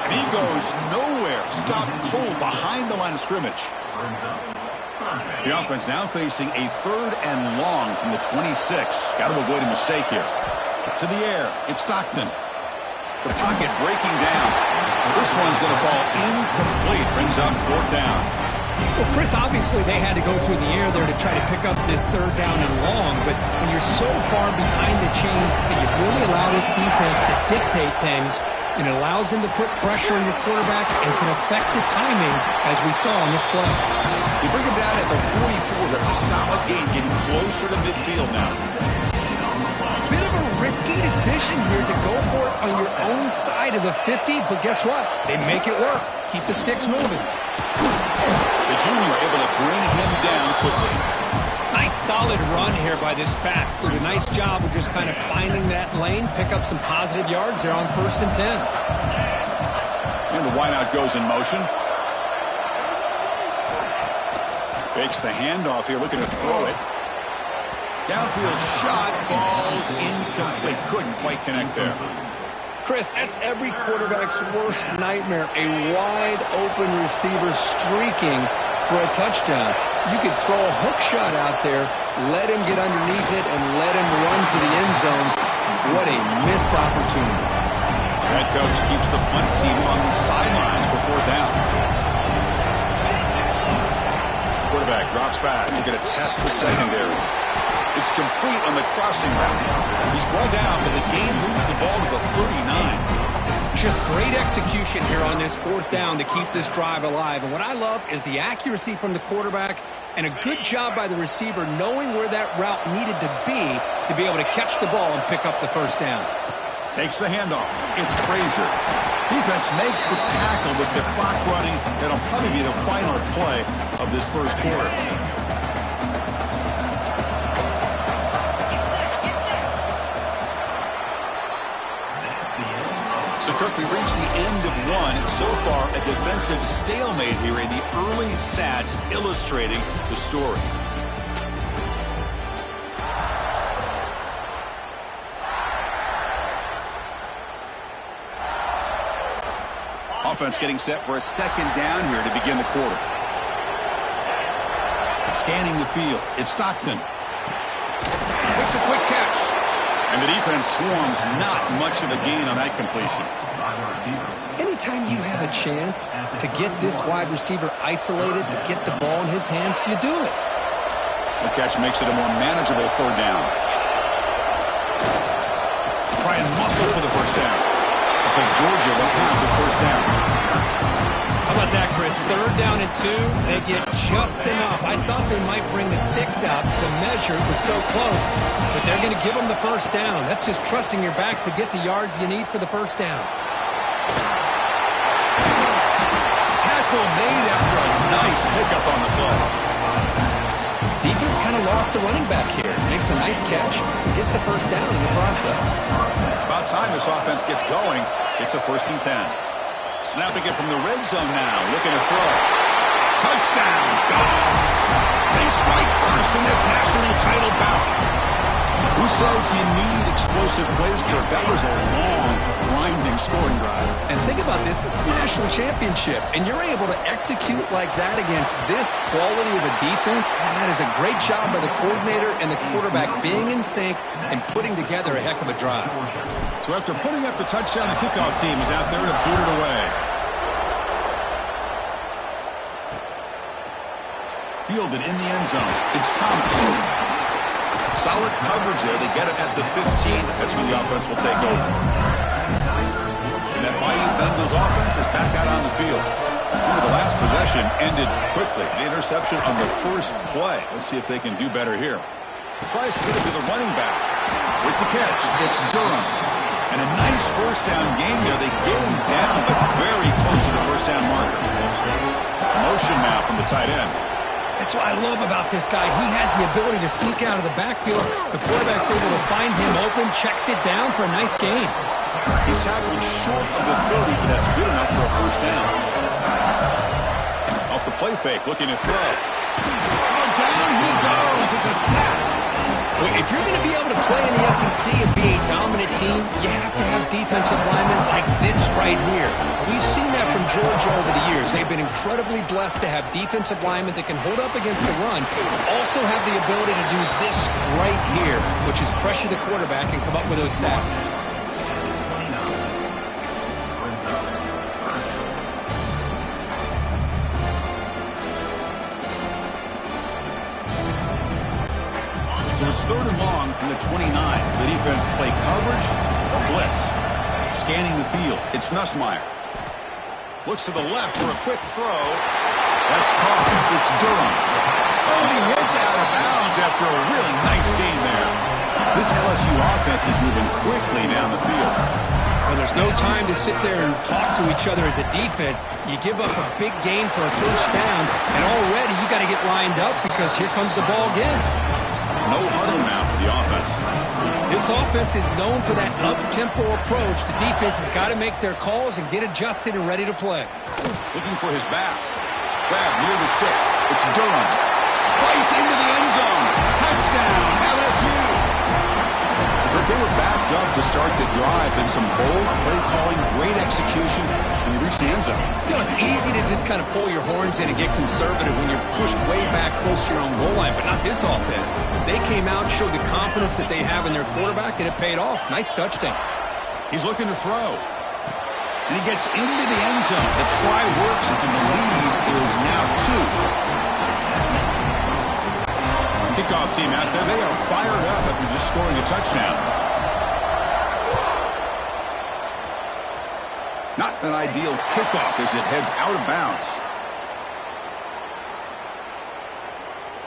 And he goes nowhere. Stopped cold behind the line of scrimmage. The offense now facing a 3rd and long from the 26. Got to avoid a mistake here. To the air. It's Stockton. The pocket breaking down. This one's going to fall incomplete. Brings up 4th down. Well, Chris, obviously they had to go through the air there to try to pick up this 3rd down and long, but when you're so far behind the chains that you really allow this defense to dictate things, and it allows them to put pressure on your quarterback and can affect the timing, as we saw on this play. You bring him down at the 44. That's a solid gain, getting closer to midfield now. Bit of a risky decision here to go for it on your own side of the 50, but guess what? They make it work. Keep the sticks moving. The junior able to bring him down quickly. Nice solid run here by this back. Did a nice job of just kind of finding that lane, pick up some positive yards there on 1st and 10. And the wideout goes in motion. Fakes the handoff here, looking to throw it. Downfield shot, falls incomplete. Couldn't quite connect there. Chris, that's every quarterback's worst nightmare. A wide open receiver streaking for a touchdown. You could throw a hook shot out there, let him get underneath it, and let him run to the end zone. What a missed opportunity. Head coach keeps the punt team on the sidelines for 4th down. Quarterback drops back. He's going to test the secondary. It's complete on the crossing route. He's brought down, but the game moves the ball to the 39. Just great execution here on this 4th down to keep this drive alive. And what I love is the accuracy from the quarterback and a good job by the receiver knowing where that route needed to be able to catch the ball and pick up the first down. Takes the handoff. It's Frazier. Defense makes the tackle with the clock running. That'll probably be the final play of this first quarter. So, Kirk, we've reached the end of one. So far, a defensive stalemate here in the early stats illustrating the story. Offense getting set for a 2nd down here to begin the quarter. Scanning the field. It's Stockton. Makes a quick catch. And the defense swarms. Not much of a gain on that completion. Anytime you have a chance to get this wide receiver isolated, to get the ball in his hands, you do it. The catch makes it a more manageable 3rd down. Try and muscle for the first down. Looks like Georgia will have the first down. How about that, Chris? 3rd down and 2. They get just enough. I thought they might bring the sticks out to measure. It was so close. But they're going to give them the first down. That's just trusting your back to get the yards you need for the first down. Tackle made after a nice pickup on the play. Defense kind of lost a running back here. Makes a nice catch. Gets the first down in the process. About time this offense gets going. It's a 1st and 10. Snapping it from the red zone now. Looking to throw. Touchdown, Dogs. They strike first in this national title bout. Who says you need explosive plays, Kirk? That was a long, grinding scoring drive. And think about this. This is a national championship, and you're able to execute like that against this quality of a defense, and that is a great job by the coordinator and the quarterback being in sync and putting together a heck of a drive. So after putting up the touchdown, the kickoff team is out there to boot it away. Fielded in the end zone. It's Thomas. Solid coverage there. They get it at the 15. That's when the offense will take over. And that Miami Bengals offense is back out on the field. The last possession ended quickly. The interception on the first play. Let's see if they can do better here. Price is going to be the running back. With the catch, it's Durham. And a nice first down game there. They get him down, but very close to the first down marker. Motion now from the tight end. That's what I love about this guy. He has the ability to sneak out of the backfield. The quarterback's able to find him open, checks it down for a nice gain. He's tackled short of the 30, but that's good enough for a first down. Off the play fake, looking to throw. Oh, down he goes. It's a sack. If you're going to be able to play in the SEC and be a dominant team, you have to have defensive linemen like this right here. We've seen that from Georgia over the years. They've been incredibly blessed to have defensive linemen that can hold up against the run, but also have the ability to do this right here, which is pressure the quarterback and come up with those sacks. So it's 3rd and long from the 29. The defense play coverage or blitz. Scanning the field. It's Nussmeier. Looks to the left for a quick throw. That's caught. It's Durham. Oh, he hits out of bounds after a really nice game there. This LSU offense is moving quickly down the field. Well, there's no time to sit there and talk to each other as a defense. You give up a big gain for a first down, and already you got to get lined up because here comes the ball again. No huddle now for the offense. This offense is known for that up-tempo approach. The defense has got to make their calls and get adjusted and ready to play. Looking for his back. Grab near the sticks. It's Durham. Fights into the end zone. Touchdown, LSU. But they were backed up to start the drive and some bold play calling, great execution, and they reached the end zone. You know, it's easy to just kind of pull your horns in and get conservative when you're pushed way back close to your own goal line, but not this offense. They came out, showed the confidence that they have in their quarterback, and it paid off. Nice touchdown. He's looking to throw. And he gets into the end zone. The try works, and the lead is now 2. Kickoff team out there. They are fired up after just scoring a touchdown. Not an ideal kickoff as it heads out of bounds.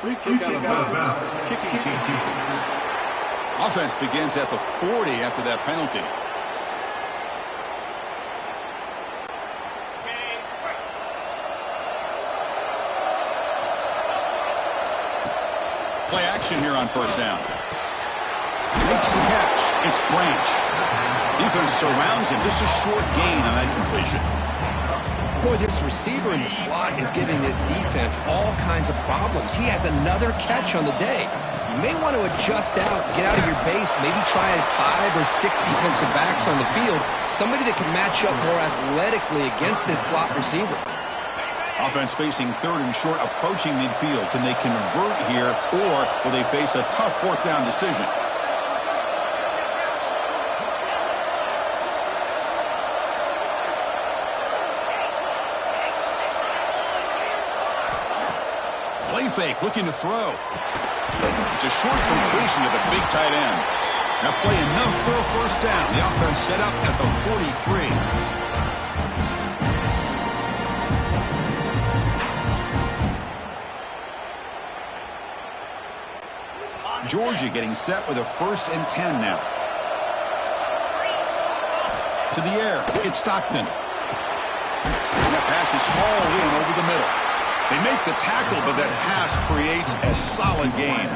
Free kick out of bounds. Kicking team. Offense begins at the 40 after that penalty. Play action here on first down. Makes the catch. It's Branch. Defense surrounds him. Just a short gain on that completion. Boy, this receiver in the slot is giving this defense all kinds of problems. He has another catch on the day. You may want to adjust out, get out of your base, maybe try 5 or 6 defensive backs on the field, somebody that can match up more athletically against this slot receiver. Offense facing 3rd and short, approaching midfield. Can they convert here, or will they face a tough 4th down decision? Play fake, looking to throw. It's a short completion to the big tight end. Now play enough for a first down. The offense set up at the 43. Georgia getting set with a 1st and 10 now. To the air. It's Stockton. And that pass is hauled in over the middle. They make the tackle, but that pass creates a solid gain.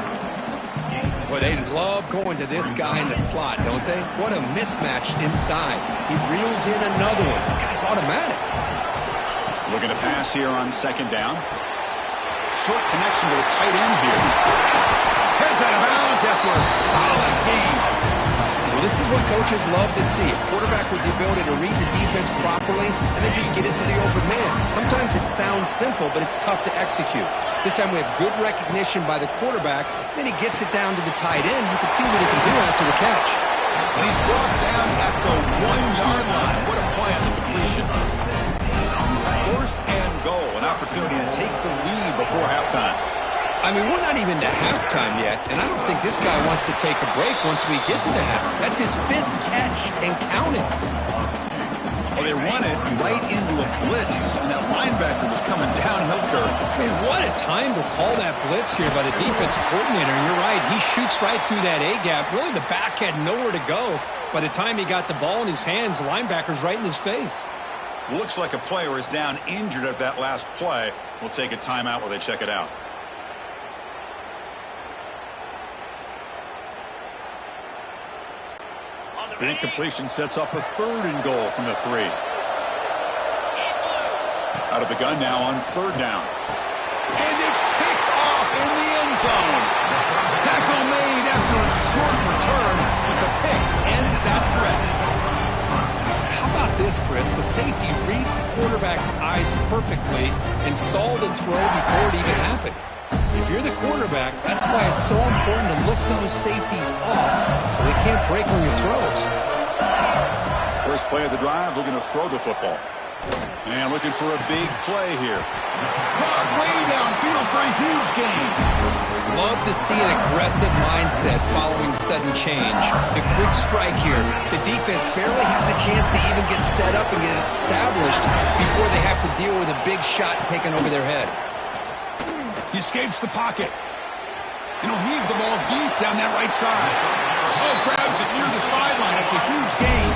Boy, they love going to this guy in the slot, don't they? What a mismatch inside. He reels in another one. This guy's automatic. Looking to pass here on 2nd down. Short connection to the tight end here. Heads out of bounds after a solid gain. Well, this is what coaches love to see. A quarterback with the ability to read the defense properly and then just get it to the open man. Sometimes it sounds simple, but it's tough to execute. This time we have good recognition by the quarterback. Then he gets it down to the tight end. You can see what he can do after the catch. And he's brought down at the 1-yard line. What a play on the completion. 1st and goal. An opportunity to take the lead before halftime. I mean, we're not even to halftime yet, and I don't think this guy wants to take a break once we get to the half. That's his 5th catch and counting. Well, they run it right into a blitz, and that linebacker was coming downhill curve. Man, what a time to call that blitz here by the defensive coordinator. And you're right, he shoots right through that A-gap. Really, the back had nowhere to go. By the time he got the ball in his hands, the linebacker's right in his face. Looks like a player is down injured at that last play. We'll take a timeout while they check it out. The incompletion sets up a 3rd and goal from the 3. Out of the gun now on 3rd down. And it's picked off in the end zone. Tackle made after a short return, but the pick ends that threat. How about this, Chris? The safety reads the quarterback's eyes perfectly and saw the throw before it even happened. If you're the quarterback, that's why it's so important to look those safeties off so they can't break on your throws. First play of the drive, looking to throw the football. And looking for a big play here. Caught way downfield for a huge gain. Love to see an aggressive mindset following sudden change. The quick strike here. The defense barely has a chance to even get set up and get established before they have to deal with a big shot taken over their head. He escapes the pocket. And he'll heave the ball deep down that right side. Oh, grabs it near the sideline. It's a huge gain.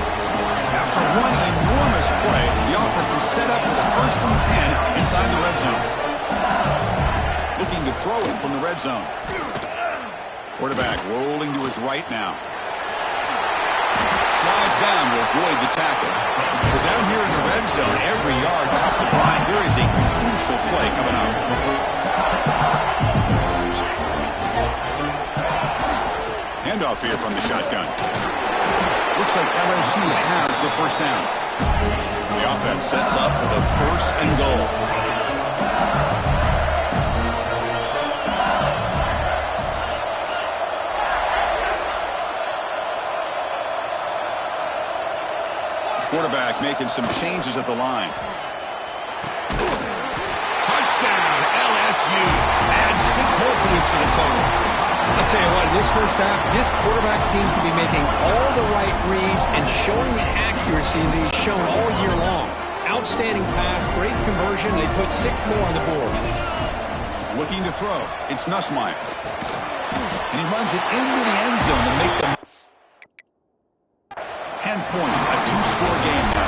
After one enormous play, the offense is set up with a 1st and 10 inside the red zone. Looking to throw it from the red zone. Quarterback rolling to his right now. Slides down to avoid the tackle. So down here in the red zone, every yard tough to find. Here is a crucial play coming up. Handoff here from the shotgun. Looks like LSU has the 1st down. The offense sets up with a 1st and goal. Quarterback making some changes at the line. Touchdown, LSU. Add 6 more points to the total. I'll tell you what, in this first half, this quarterback seems to be making all the right reads and showing the accuracy that he's shown all year long. Outstanding pass, great conversion. They put 6 more on the board. Looking to throw. It's Nussmeier. And he runs it into the end zone to make them 10 points, a 2-score game now.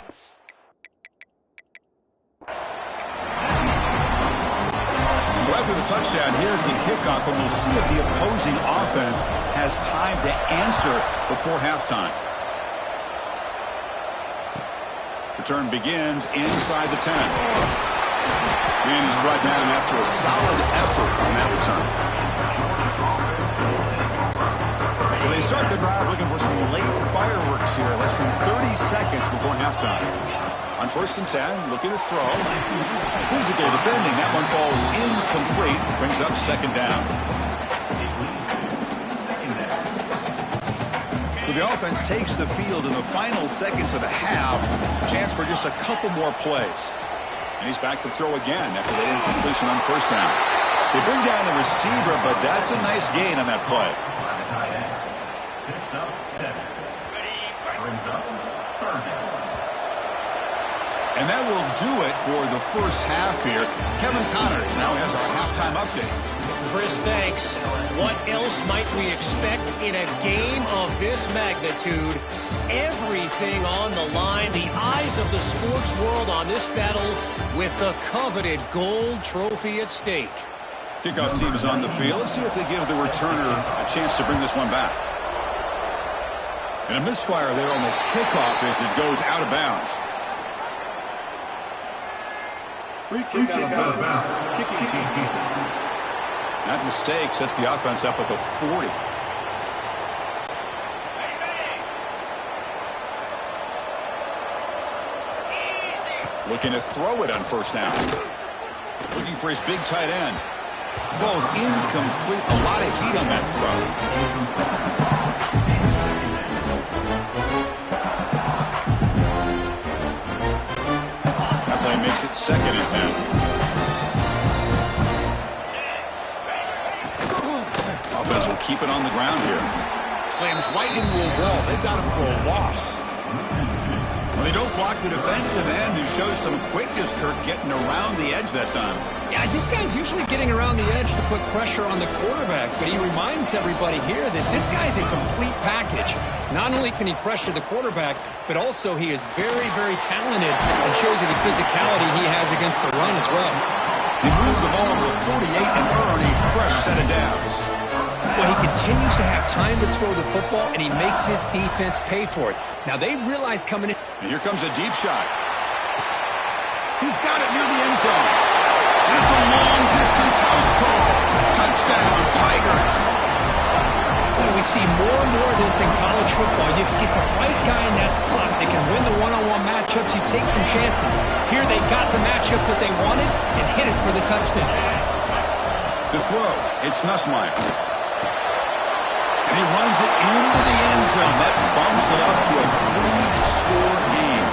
So after the touchdown, here's the kickoff, and we'll see if the opposing offense has time to answer before halftime. Return begins inside the 10. And he's brought down after a solid effort on that return. So they start the drive looking for some late fireworks here, less than 30 seconds before halftime. On 1st and 10, looking to throw. Physical defending. That one falls incomplete. Brings up 2nd down. So the offense takes the field in the final seconds of the half. Chance for just a couple more plays. And he's back to throw again after that incompletion on 1st down. They bring down the receiver, but that's a nice gain on that play. And that will do it for the first half here. Kevin Connors now has our halftime update. Chris, thanks. What else might we expect in a game of this magnitude? Everything on the line. The eyes of the sports world on this battle with the coveted gold trophy at stake. Kickoff team is on the field. Let's see if they give the returner a chance to bring this one back. And a misfire there on the kickoff as it goes out of bounds. Free kick out of bounds. Kicking team. That mistake sets the offense up at the 40. Looking to throw it on 1st down. Looking for his big tight end. Ball's incomplete. A lot of heat on that throw. Makes it 2nd and 10. defense will keep it on the ground here. Slams right into a wall. They've got him for a loss. Well, they don't block the defensive end, who shows some quickness, Kirk, getting around the edge that time. Yeah, this guy's usually getting around the edge to put pressure on the quarterback, but he reminds everybody here that this guy's a complete package. Not only can he pressure the quarterback, but also he is very, very talented and shows you the physicality he has against the run as well. He moved the ball over 48 and earned a fresh set of downs. Well, he continues to have time to throw the football, and he makes his defense pay for it. Now, they realize coming in. And here comes a deep shot. He's got it near the end zone. And it's a long-distance house call. Touchdown, Tigers. Boy, we see more and more of this in college football. If you get the right guy in that slot, they can win the one-on-one matchups. You take some chances. Here they got the matchup that they wanted and hit it for the touchdown. To throw, it's Nussmeier. And he runs it into the end zone. That bumps it up to a 3-score game.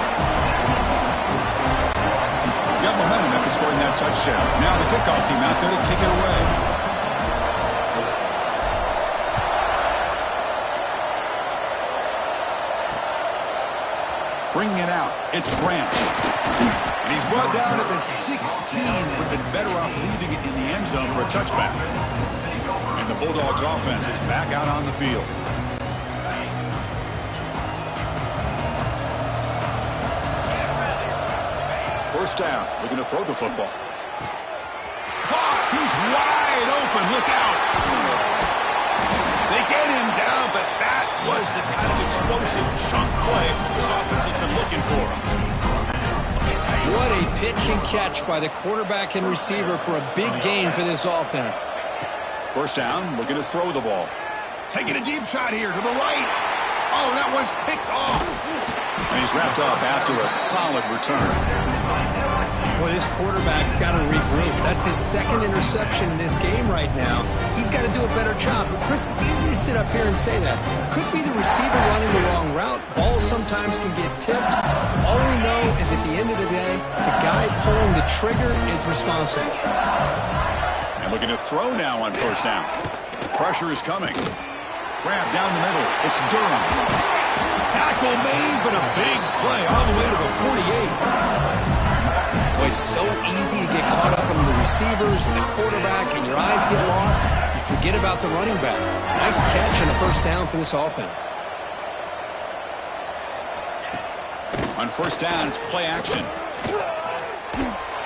Got momentum after scoring that touchdown. Now the kickoff team out there to kick it away. Bringing it out, it's Branch. And he's brought down at the 16. Would have been better off leaving it in the end zone for a touchback. And the Bulldogs offense is back out on the field. First down, looking to throw the football. Caught, he's wide open, look out. They get him down, but that was the kind of explosive chunk play this offense has been looking for. What a pitch and catch by the quarterback and receiver for a big gain for this offense. First down, looking to throw the ball. Taking a deep shot here to the right. Oh, that one's picked off. And he's wrapped up after a solid return. Well, this quarterback's got to regroup. That's his second interception in this game right now. He's got to do a better job. But, Chris, it's easy to sit up here and say that. Could be the receiver running the wrong route. Balls sometimes can get tipped. All we know is at the end of the day, the guy pulling the trigger is responsible. And looking to throw now on first down. Pressure is coming. Grab down the middle. It's Durham. Tackle made, but a big play all the way to the 48. Well, it's so easy to get caught up in the receivers and the quarterback, and your eyes get lost. You forget about the running back. Nice catch and a first down for this offense. On first down, it's play action.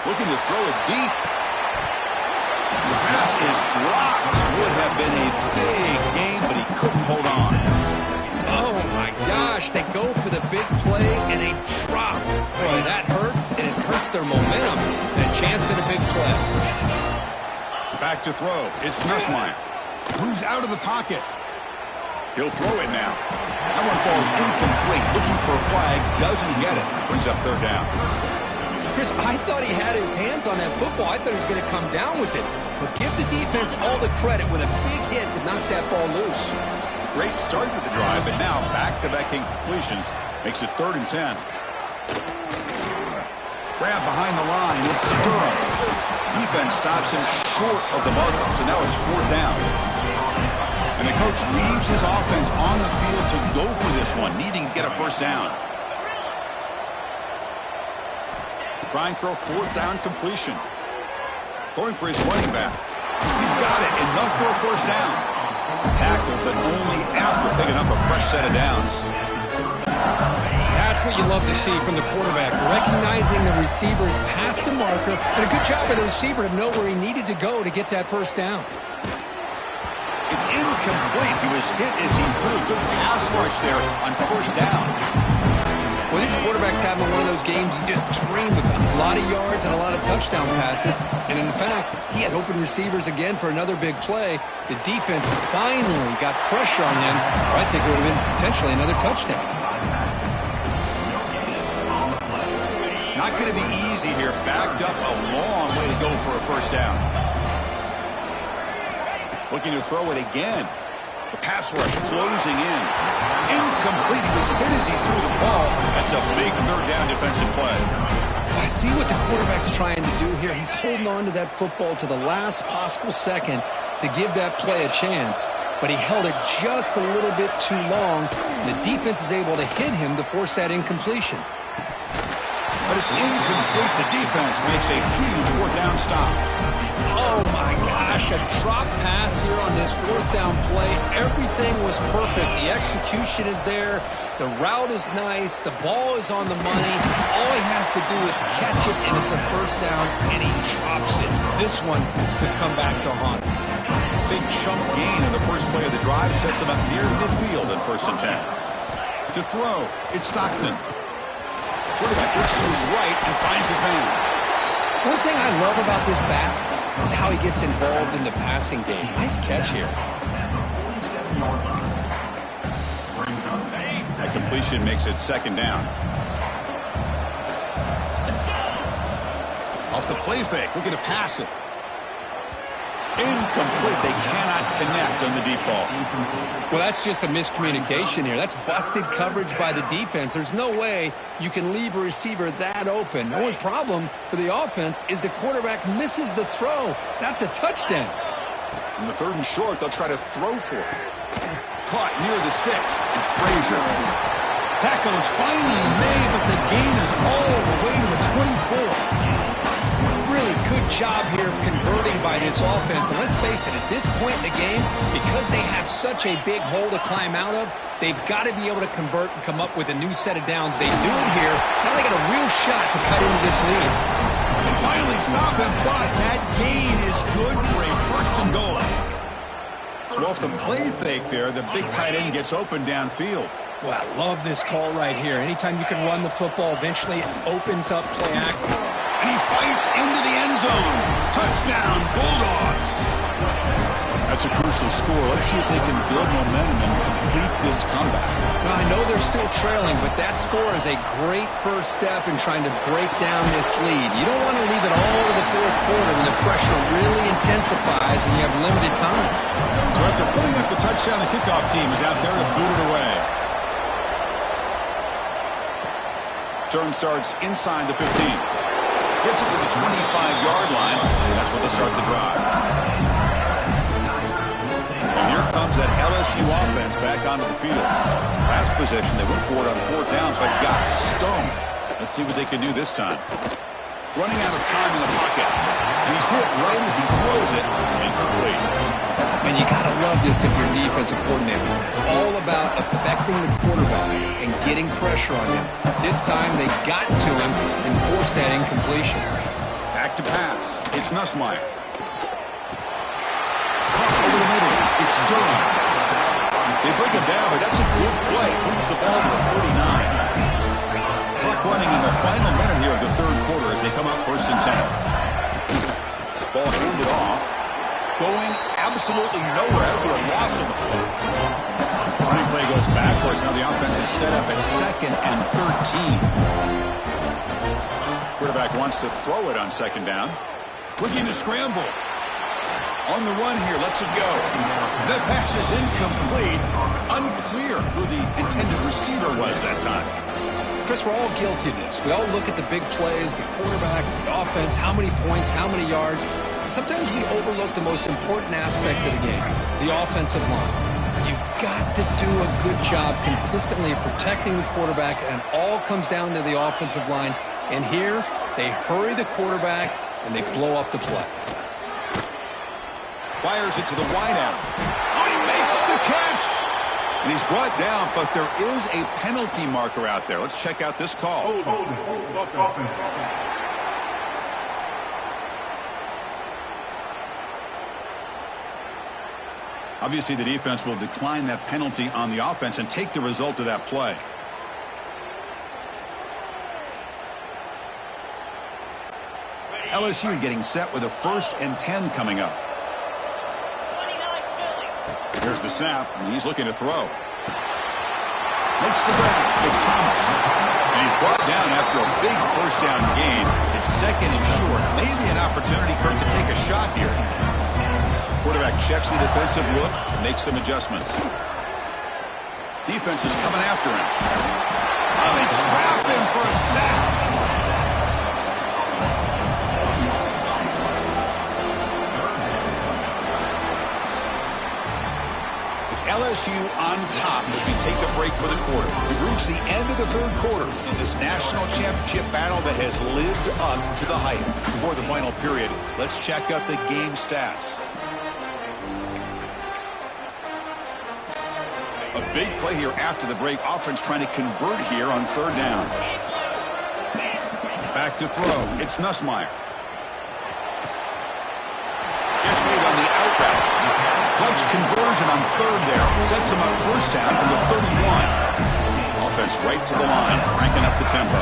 Looking to throw it deep. The pass is dropped. Would have been a big game, but he couldn't hold on. Oh, my gosh. They go for the big play, and they drop. Boy, that hurts, and it hurts their momentum. And a chance at a big play. Back to throw. It's Nussmeier. Moves out of the pocket. He'll throw it now. That one falls incomplete. Looking for a flag. Doesn't get it. Brings up third down. Chris, I thought he had his hands on that football. I thought he was going to come down with it. But give the defense all the credit with a big hit to knock that ball loose. Great start to the drive, but now back-to-back incompletions makes it 3rd and 10. Grab behind the line. It's Durham. Defense stops him short of the mark, so now it's 4th down. And the coach leaves his offense on the field to go for this one, needing to get a first down. Trying for a 4th down completion. Throwing for his running back. He's got it. Enough for a first down. Tackled, but only after picking up a fresh set of downs. That's what you love to see from the quarterback. Recognizing the receivers past the marker. And a good job by the receiver to know where he needed to go to get that first down. It's incomplete. He was hit as he threw a good pass rush there on first down. Well, this quarterback's having one of those games you just dream about. A lot of yards and a lot of touchdown passes. And in fact, he had open receivers again for another big play. The defense finally got pressure on him, or I think it would have been potentially another touchdown. Not going to be easy here. Backed up a long way to go for a first down. Looking to throw it again. The pass rush closing in. Incomplete. He was hit as he threw the ball. That's a big 3rd down defensive play. I see what the quarterback's trying to do here. He's holding on to that football to the last possible second to give that play a chance. but he held it just a little bit too long. The defense is able to hit him to force that incompletion. But it's incomplete. The defense makes a huge fourth down stop. Oh, my gosh, a drop pass here on this fourth down play. Everything was perfect. The execution is there. The route is nice. The ball is on the money. All he has to do is catch it, and it's a first down, and he drops it. This one could come back to haunt him. Big chunk gain in the first play of the drive sets him up near midfield in 1st and 10. To throw, it's Stockton. Quarterback looks to his right and finds his man. One thing I love about this back is how he gets involved in the passing game. Nice catch here. That completion makes it 2nd down. Off the play fake, looking to pass it. Incomplete. They cannot connect on the deep ball. Well, that's just a miscommunication here. That's busted coverage by the defense. There's no way you can leave a receiver that open. The only problem for the offense is the quarterback misses the throw. That's a touchdown. In the 3rd and short, they'll try to throw for it. Caught near the sticks. It's Frazier. Tackle is finally made, but the gain is all the way to the 24. Really good job here of converting by this offense. And let's face it, at this point in the game, because they have such a big hole to climb out of, they've got to be able to convert and come up with a new set of downs. They do it here. Now they got a real shot to cut into this lead. And finally stop it, but that gain is good for a 1st and goal. So off the play fake there, the big tight end gets open downfield. Well, I love this call right here. Anytime you can run the football, eventually it opens up play action. And he fights into the end zone. Touchdown, Bulldogs. That's a crucial score. Let's see if they can build momentum and complete this comeback. Well, I know they're still trailing, but that score is a great first step in trying to break down this lead. You don't want to leave it all to the 4th quarter when the pressure really intensifies and you have limited time. So after putting up the touchdown, the kickoff team is out there to boot it away. Turn starts inside the 15. Gets it to the 25-yard line. That's where they start the drive. And here comes that LSU offense back onto the field. Last possession, they went for it on 4th down, but got stoned. Let's see what they can do this time. Running out of time in the pocket. And he's hit right as he throws it. Incomplete. And you got to love this if you're a defensive coordinator. It's all about affecting the quarterback and getting pressure on him. This time they got to him and forced that incompletion. Back to pass. It's Nussmeier. Caught over the middle. It's Durham. They bring him down, but that's a good play. Moves the ball to the 49. Clock running in the final minute here of the 3rd quarter as they come up 1st and 10. Ball handed off. Going absolutely nowhere. That would be a loss of the play. Running play goes backwards. Now the offense is set up at 2nd and 13. Quarterback wants to throw it on 2nd down. Looking to scramble. On the run here, lets it go. The pass is incomplete. Unclear who the intended receiver was that time. Chris, we're all guilty of this. We all look at the big plays, the quarterbacks, the offense, how many points, how many yards. Sometimes we overlook the most important aspect of the game, the offensive line. You've got to do a good job consistently protecting the quarterback, and it all comes down to the offensive line. And here, they hurry the quarterback, and they blow up the play. Fires it to the wideout. Oh, he makes the catch! And he's brought down, but there is a penalty marker out there. Let's check out this call. Hold it. Obviously, the defense will decline that penalty on the offense and take the result of that play. LSU getting set with a 1st and 10 coming up. Here's the snap, and he's looking to throw. Makes the grab. It's Thomas. And he's brought down after a big 1st down gain. It's 2nd and short. Maybe an opportunity, Kirk, to take a shot here. Quarterback checks the defensive look, makes some adjustments. Defense is coming after him. Oh, they trap him for a sack. It's LSU on top as we take a break for the quarter. We've reached the end of the third quarter in this national championship battle that has lived up to the hype. Before the final period, let's check out the game stats. A big play here after the break. Offense trying to convert here on third down. Back to throw. It's Nussmeier. Catch made on the out route. Clutch conversion on third there. Sets him up first down from the 31. Offense right to the line, cranking up the tempo.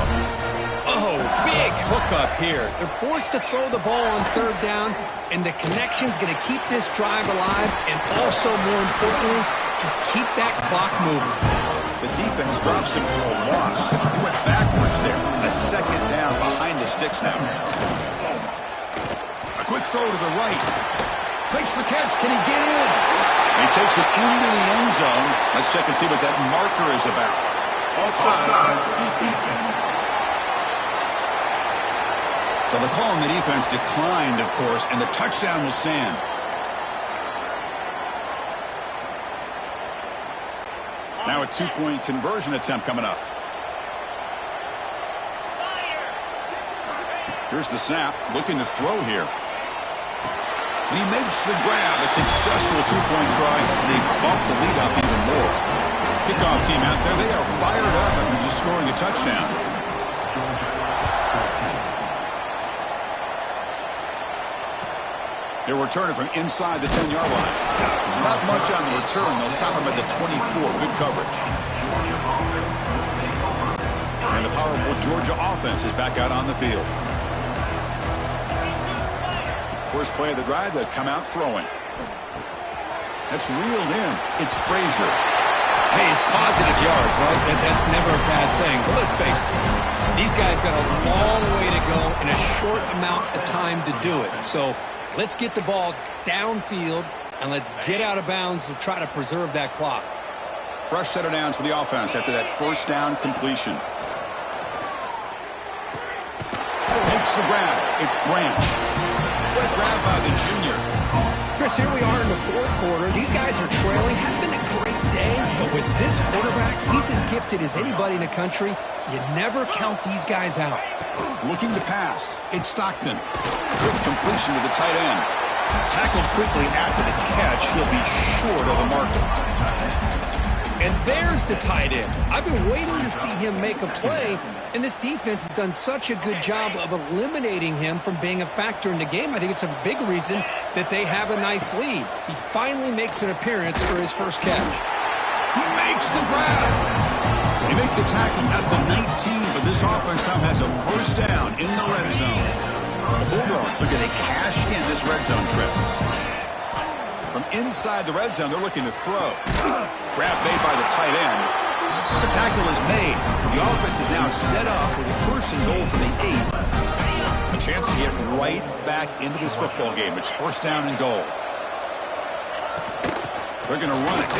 Oh, big hookup here. They're forced to throw the ball on third down, and the connection's going to keep this drive alive, and also, more importantly, just keep that clock moving. The defense drops him for a loss. He went backwards there. A second down behind the sticks now. A quick throw to the right. Makes the catch. Can he get in? He takes it into the end zone. Let's check and see what that marker is about. Offside. So the call on the defense declined, of course, and the touchdown will stand. Now a two-point conversion attempt coming up. Here's the snap, looking to throw here. And he makes the grab, a successful two-point try. They bump the lead up even more. Kickoff team out there, they are fired up after just scoring a touchdown. They're returning from inside the 10-yard line. Not much on the return. They'll stop him at the 24. Good coverage. And the powerful Georgia offense is back out on the field. First play of the drive, they come out throwing. That's reeled in. It's Frazier. Hey, it's positive yards, right? That's never a bad thing. But let's face it, these guys got a long way to go in a short amount of time to do it. So let's get the ball downfield, and let's get out of bounds to try to preserve that clock. Fresh set of downs for the offense after that first down completion. Makes the grab. It's Branch. Great grab by the junior. Chris, here we are in the fourth quarter. These guys are trailing. Had been a great day, but with this quarterback, he's as gifted as anybody in the country. You never count these guys out. Looking to pass. It's Stockton. Quick completion to the tight end. Tackled quickly after the catch. He'll be short of the marker. And there's the tight end. I've been waiting to see him make a play, and this defense has done such a good job of eliminating him from being a factor in the game. I think it's a big reason that they have a nice lead. He finally makes an appearance for his first catch. He makes the grab. They make the tackle at the 19, but this offense now has a first down in the red zone. The Bulldogs are going to cash in this red zone trip. From inside the red zone, they're looking to throw. Grab made by the tight end. The tackle is made. The offense is now set up with a first and goal from the 8. A chance to get right back into this football game. It's first down and goal. They're going to run it.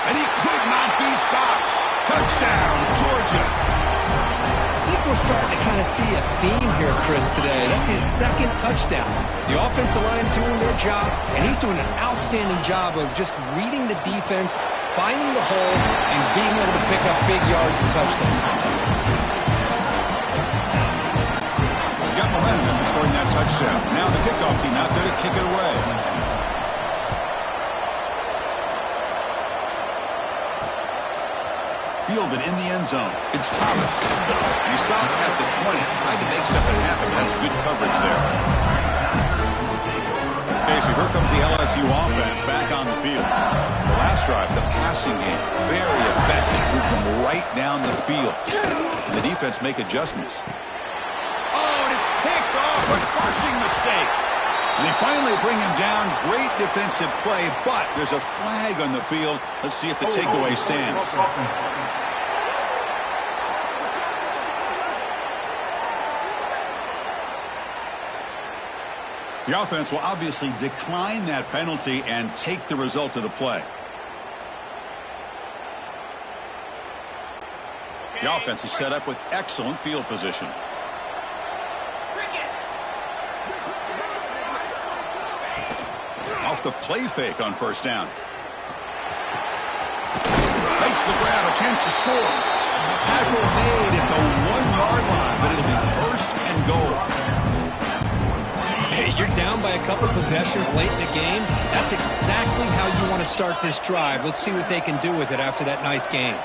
And he could not be stopped. Touchdown, Georgia. I think we're starting to kind of see a theme here, Chris, today. That's his second touchdown. The offensive line doing their job, and he's doing an outstanding job of just reading the defense, finding the hole, and being able to pick up big yards and touchdowns. Got momentum after scoring that touchdown. Now the kickoff team out there to kick it away. Fielded in the end zone. It's Thomas. And he stopped at the 20. Tried to make something happen. That's good coverage there. Okay, so here comes the LSU offense back on the field. The last drive, the passing game, very effective. Moved them right down the field. And the defense make adjustments. Oh, and it's picked off. A crushing mistake. And they finally bring him down. Great defensive play, but there's a flag on the field. Let's see if the takeaway stands. The offense will obviously decline that penalty and take the result of the play. The offense is set up with excellent field position. Off the play fake on first down. Makes the grab, a chance to score. Tackle made at the 1-yard line, but it'll be first and goal. Hey, you're down by a couple possessions late in the game. That's exactly how you want to start this drive. Let's see what they can do with it after that nice game.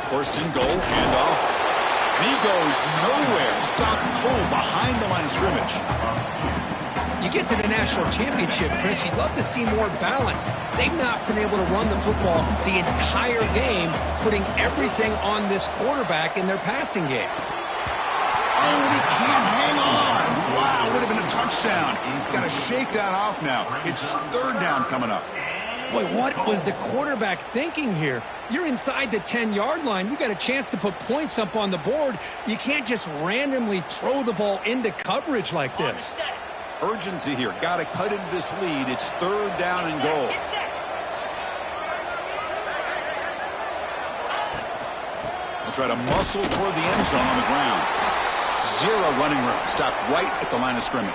First and goal, handoff. He goes nowhere. Stop cold behind the line of scrimmage. You get to the national championship, Chris, you'd love to see more balance. They've not been able to run the football the entire game, putting everything on this quarterback in their passing game. Oh, and he can't hang on. Wow, would have been a touchdown. Got to shake that off now. It's third down coming up. Boy, what was the quarterback thinking here? You're inside the 10-yard line. You got a chance to put points up on the board. You can't just randomly throw the ball into coverage like this. Urgency here. Got to cut into this lead. It's third down and goal. We'll try to muscle toward the end zone on the ground. Zero running room. Stopped right at the line of scrimmage.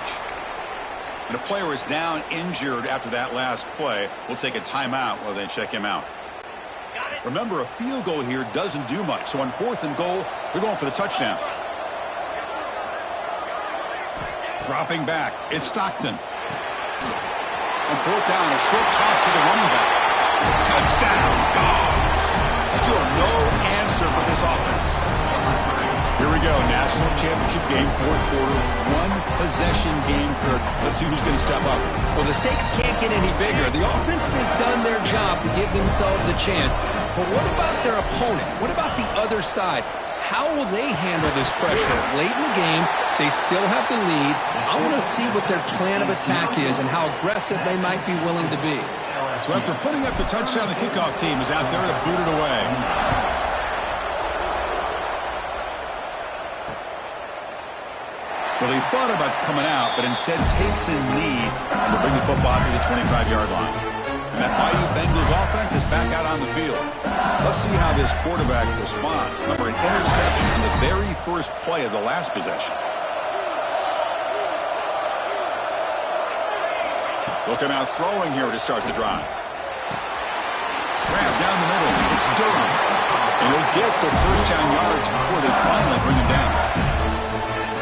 And a player is down injured after that last play. We'll take a timeout while they check him out. Remember, a field goal here doesn't do much. So on fourth and goal, we're going for the touchdown. Dropping back. It's Stockton. On fourth down, a short toss to the running back. Touchdown, Dogs. Still no answer for this offense. Here we go, national championship game, fourth quarter, one possession game. Let's see who's going to step up. Well, the stakes can't get any bigger. The offense has done their job to give themselves a chance. But what about their opponent? What about the other side? How will they handle this pressure? Late in the game, they still have the lead. I want to see what their plan of attack is and how aggressive they might be willing to be. So after putting up the touchdown, the kickoff team is out there to boot it away. Well, he thought about coming out, but instead takes a knee and will bring the football to the 25-yard line. And that Bayou Bengals offense is back out on the field. Let's see how this quarterback responds. Remember, an interception on the very first play of the last possession. They'll come out throwing here to start the drive. Grab down the middle. It's Durham. And he'll get the first down yards before they finally bring him down.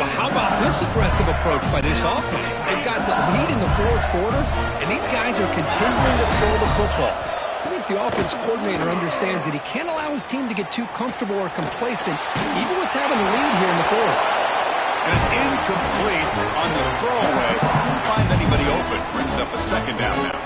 But how about this aggressive approach by this offense? They've got the lead in the fourth quarter, and these guys are continuing to throw the football. I think the offense coordinator understands that he can't allow his team to get too comfortable or complacent, even with having the lead here in the fourth. And it's incomplete on the throwaway. Didn't find anybody open. Brings up a second down now.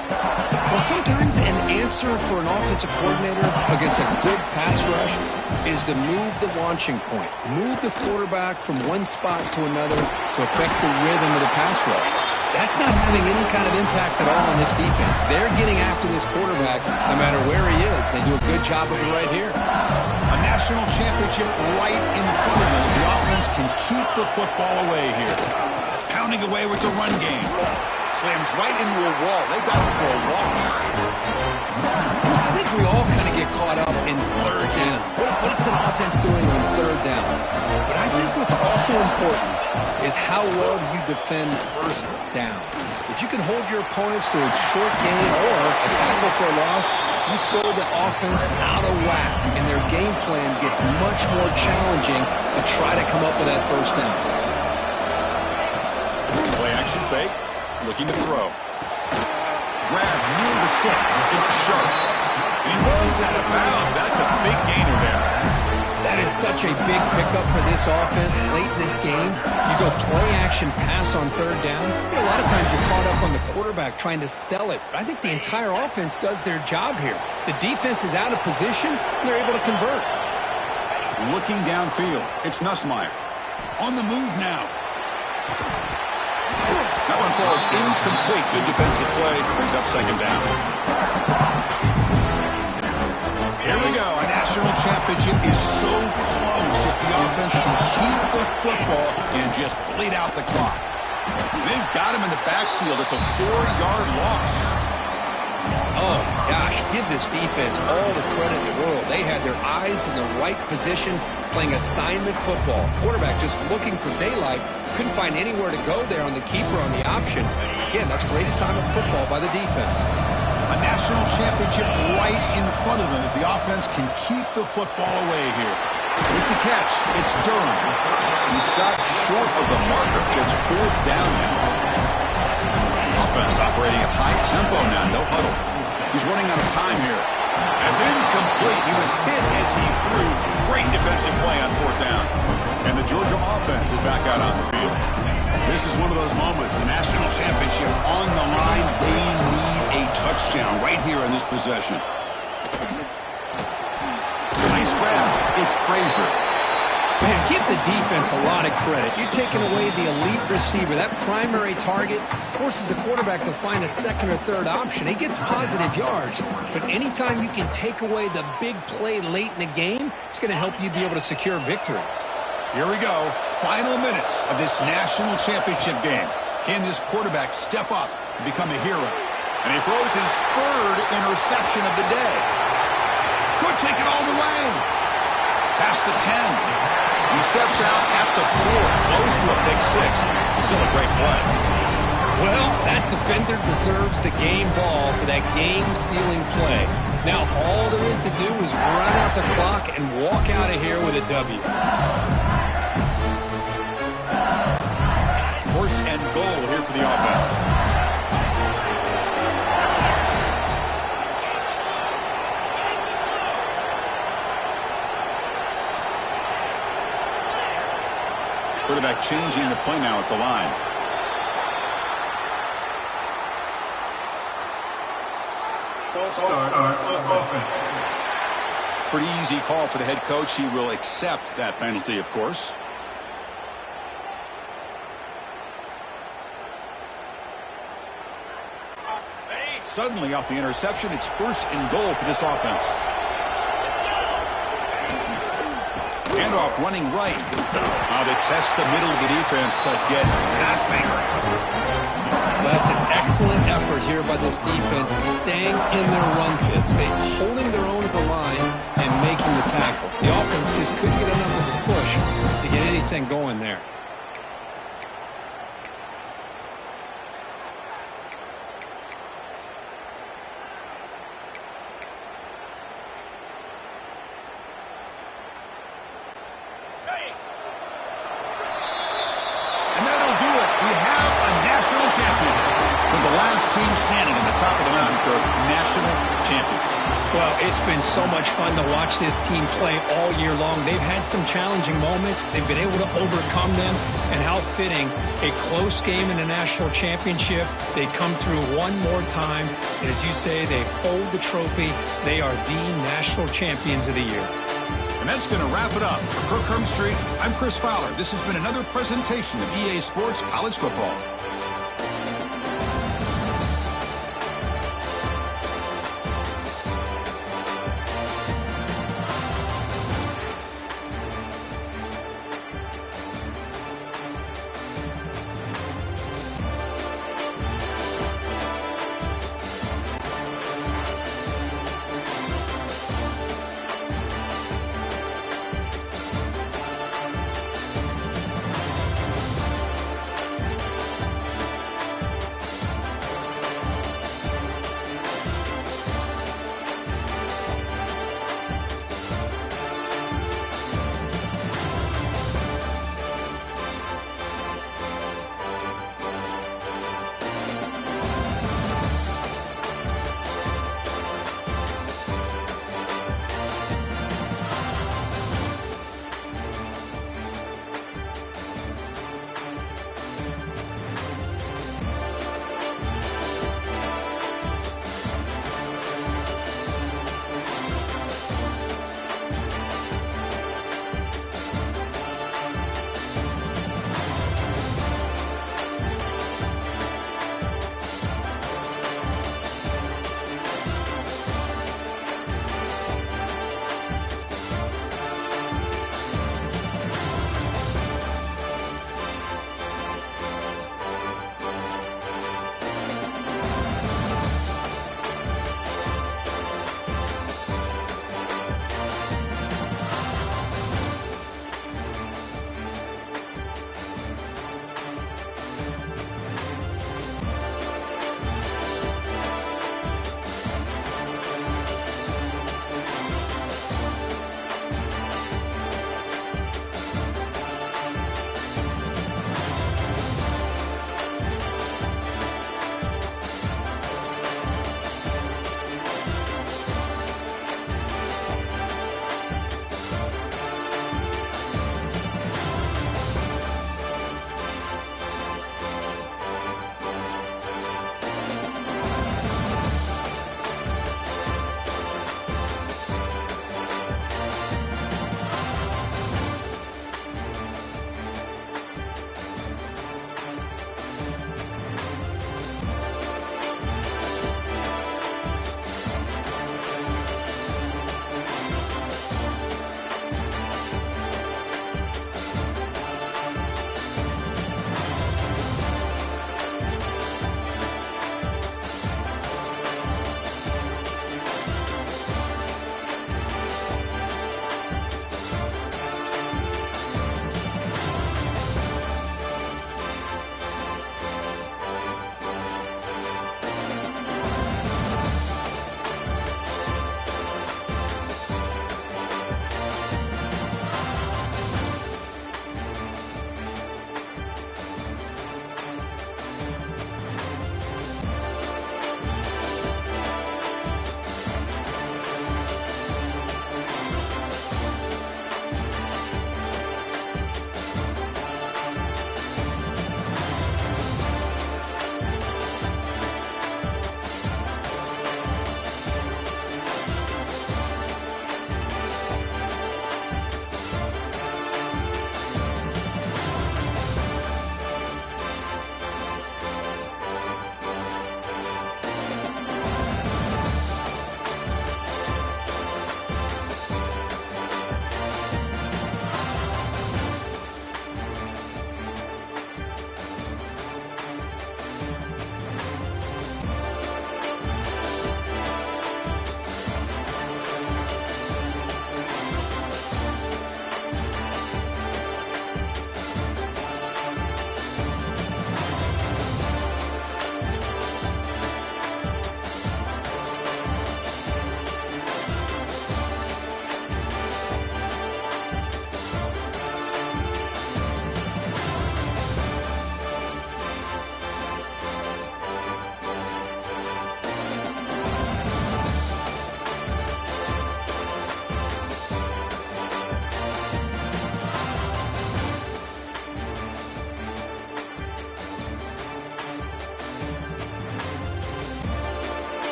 Well, sometimes an answer for an offensive coordinator against a good pass rush is to move the launching point. Move the quarterback from one spot to another to affect the rhythm of the pass rush. That's not having any kind of impact at all on this defense. They're getting after this quarterback no matter where he is. They do a good job of it right here. A national championship right in front of them. The offense can keep the football away here. Pounding away with the run game. Slams right into a wall. They got him for a loss. I think we all kind of get caught up in third down. What's an offense doing on third down? But I think what's also important is how well you defend first down. If you can hold your opponents to a short gain or a tackle for a loss, you throw the offense out of whack, and their game plan gets much more challenging to try to come up with that first down. Play action fake. Looking to throw. Grab near the sticks. It's sharp. And he runs out of bounds. That's a big gainer there. That is such a big pickup for this offense late in this game. You go play action pass on third down. You know, a lot of times you're caught up on the quarterback trying to sell it. But I think the entire offense does their job here. The defense is out of position, and they're able to convert. Looking downfield. It's Nussmeier. On the move now. That one falls incomplete. Good defensive play. Brings up second down. Here we go. A national championship is so close if the offense can keep the football and just bleed out the clock. They've got him in the backfield. It's a 4-yard loss. Oh, gosh, give this defense all the credit in the world. They had their eyes in the right position, playing assignment football. Quarterback just looking for daylight. Couldn't find anywhere to go there on the keeper on the option. Again, that's great assignment football by the defense. A A national championship right in front of them if the offense can keep the football away here. With the catch, it's Durham. He stopped short of the marker, so it's 4th down now. Offense operating at high tempo now, no huddle. He's running out of time here. As incomplete, he was hit as he threw. Great defensive play on 4th down. And the Georgia offense is back out on the field. This is one of those moments, the national championship on the line. They need a touchdown right here in this possession. Nice grab. It's Frazier. Man, give the defense a lot of credit. You're taking away the elite receiver. That primary target forces the quarterback to find a second or third option. He gets positive yards. But anytime you can take away the big play late in the game, it's going to help you be able to secure victory. Here we go. Final minutes of this national championship game. Can this quarterback step up and become a hero? And he throws his 3rd interception of the day. Could take it all the way. Past the 10. He steps out at the 4, close to a big 6. Still a great play. Well, that defender deserves the game ball for that game-sealing play. Now, all there is to do is run out the clock and walk out of here with a W. 1st and goal here for the offense. Quarterback changing the play now at the line. False start on offense. Pretty easy call for the head coach. He will accept that penalty, of course. Suddenly off the interception, it's 1st and goal for this offense. Handoff running right. They test the middle of the defense, but get nothing. That's an excellent effort here by this defense, staying in their run fits, holding their own at the line and making the tackle. The offense just couldn't get enough of a push to get anything going there. Team standing at the top of the mountain for national champions. Well, it's been so much fun to watch this team play all year long. They've had some challenging moments. They've been able to overcome them. And how fitting, a close game in the national championship. They come through one more time. And as you say, they hold the trophy. They are the national champions of the year. And that's going to wrap it up. For Kirk Street, I'm Chris Fowler. This has been another presentation of EA Sports College Football.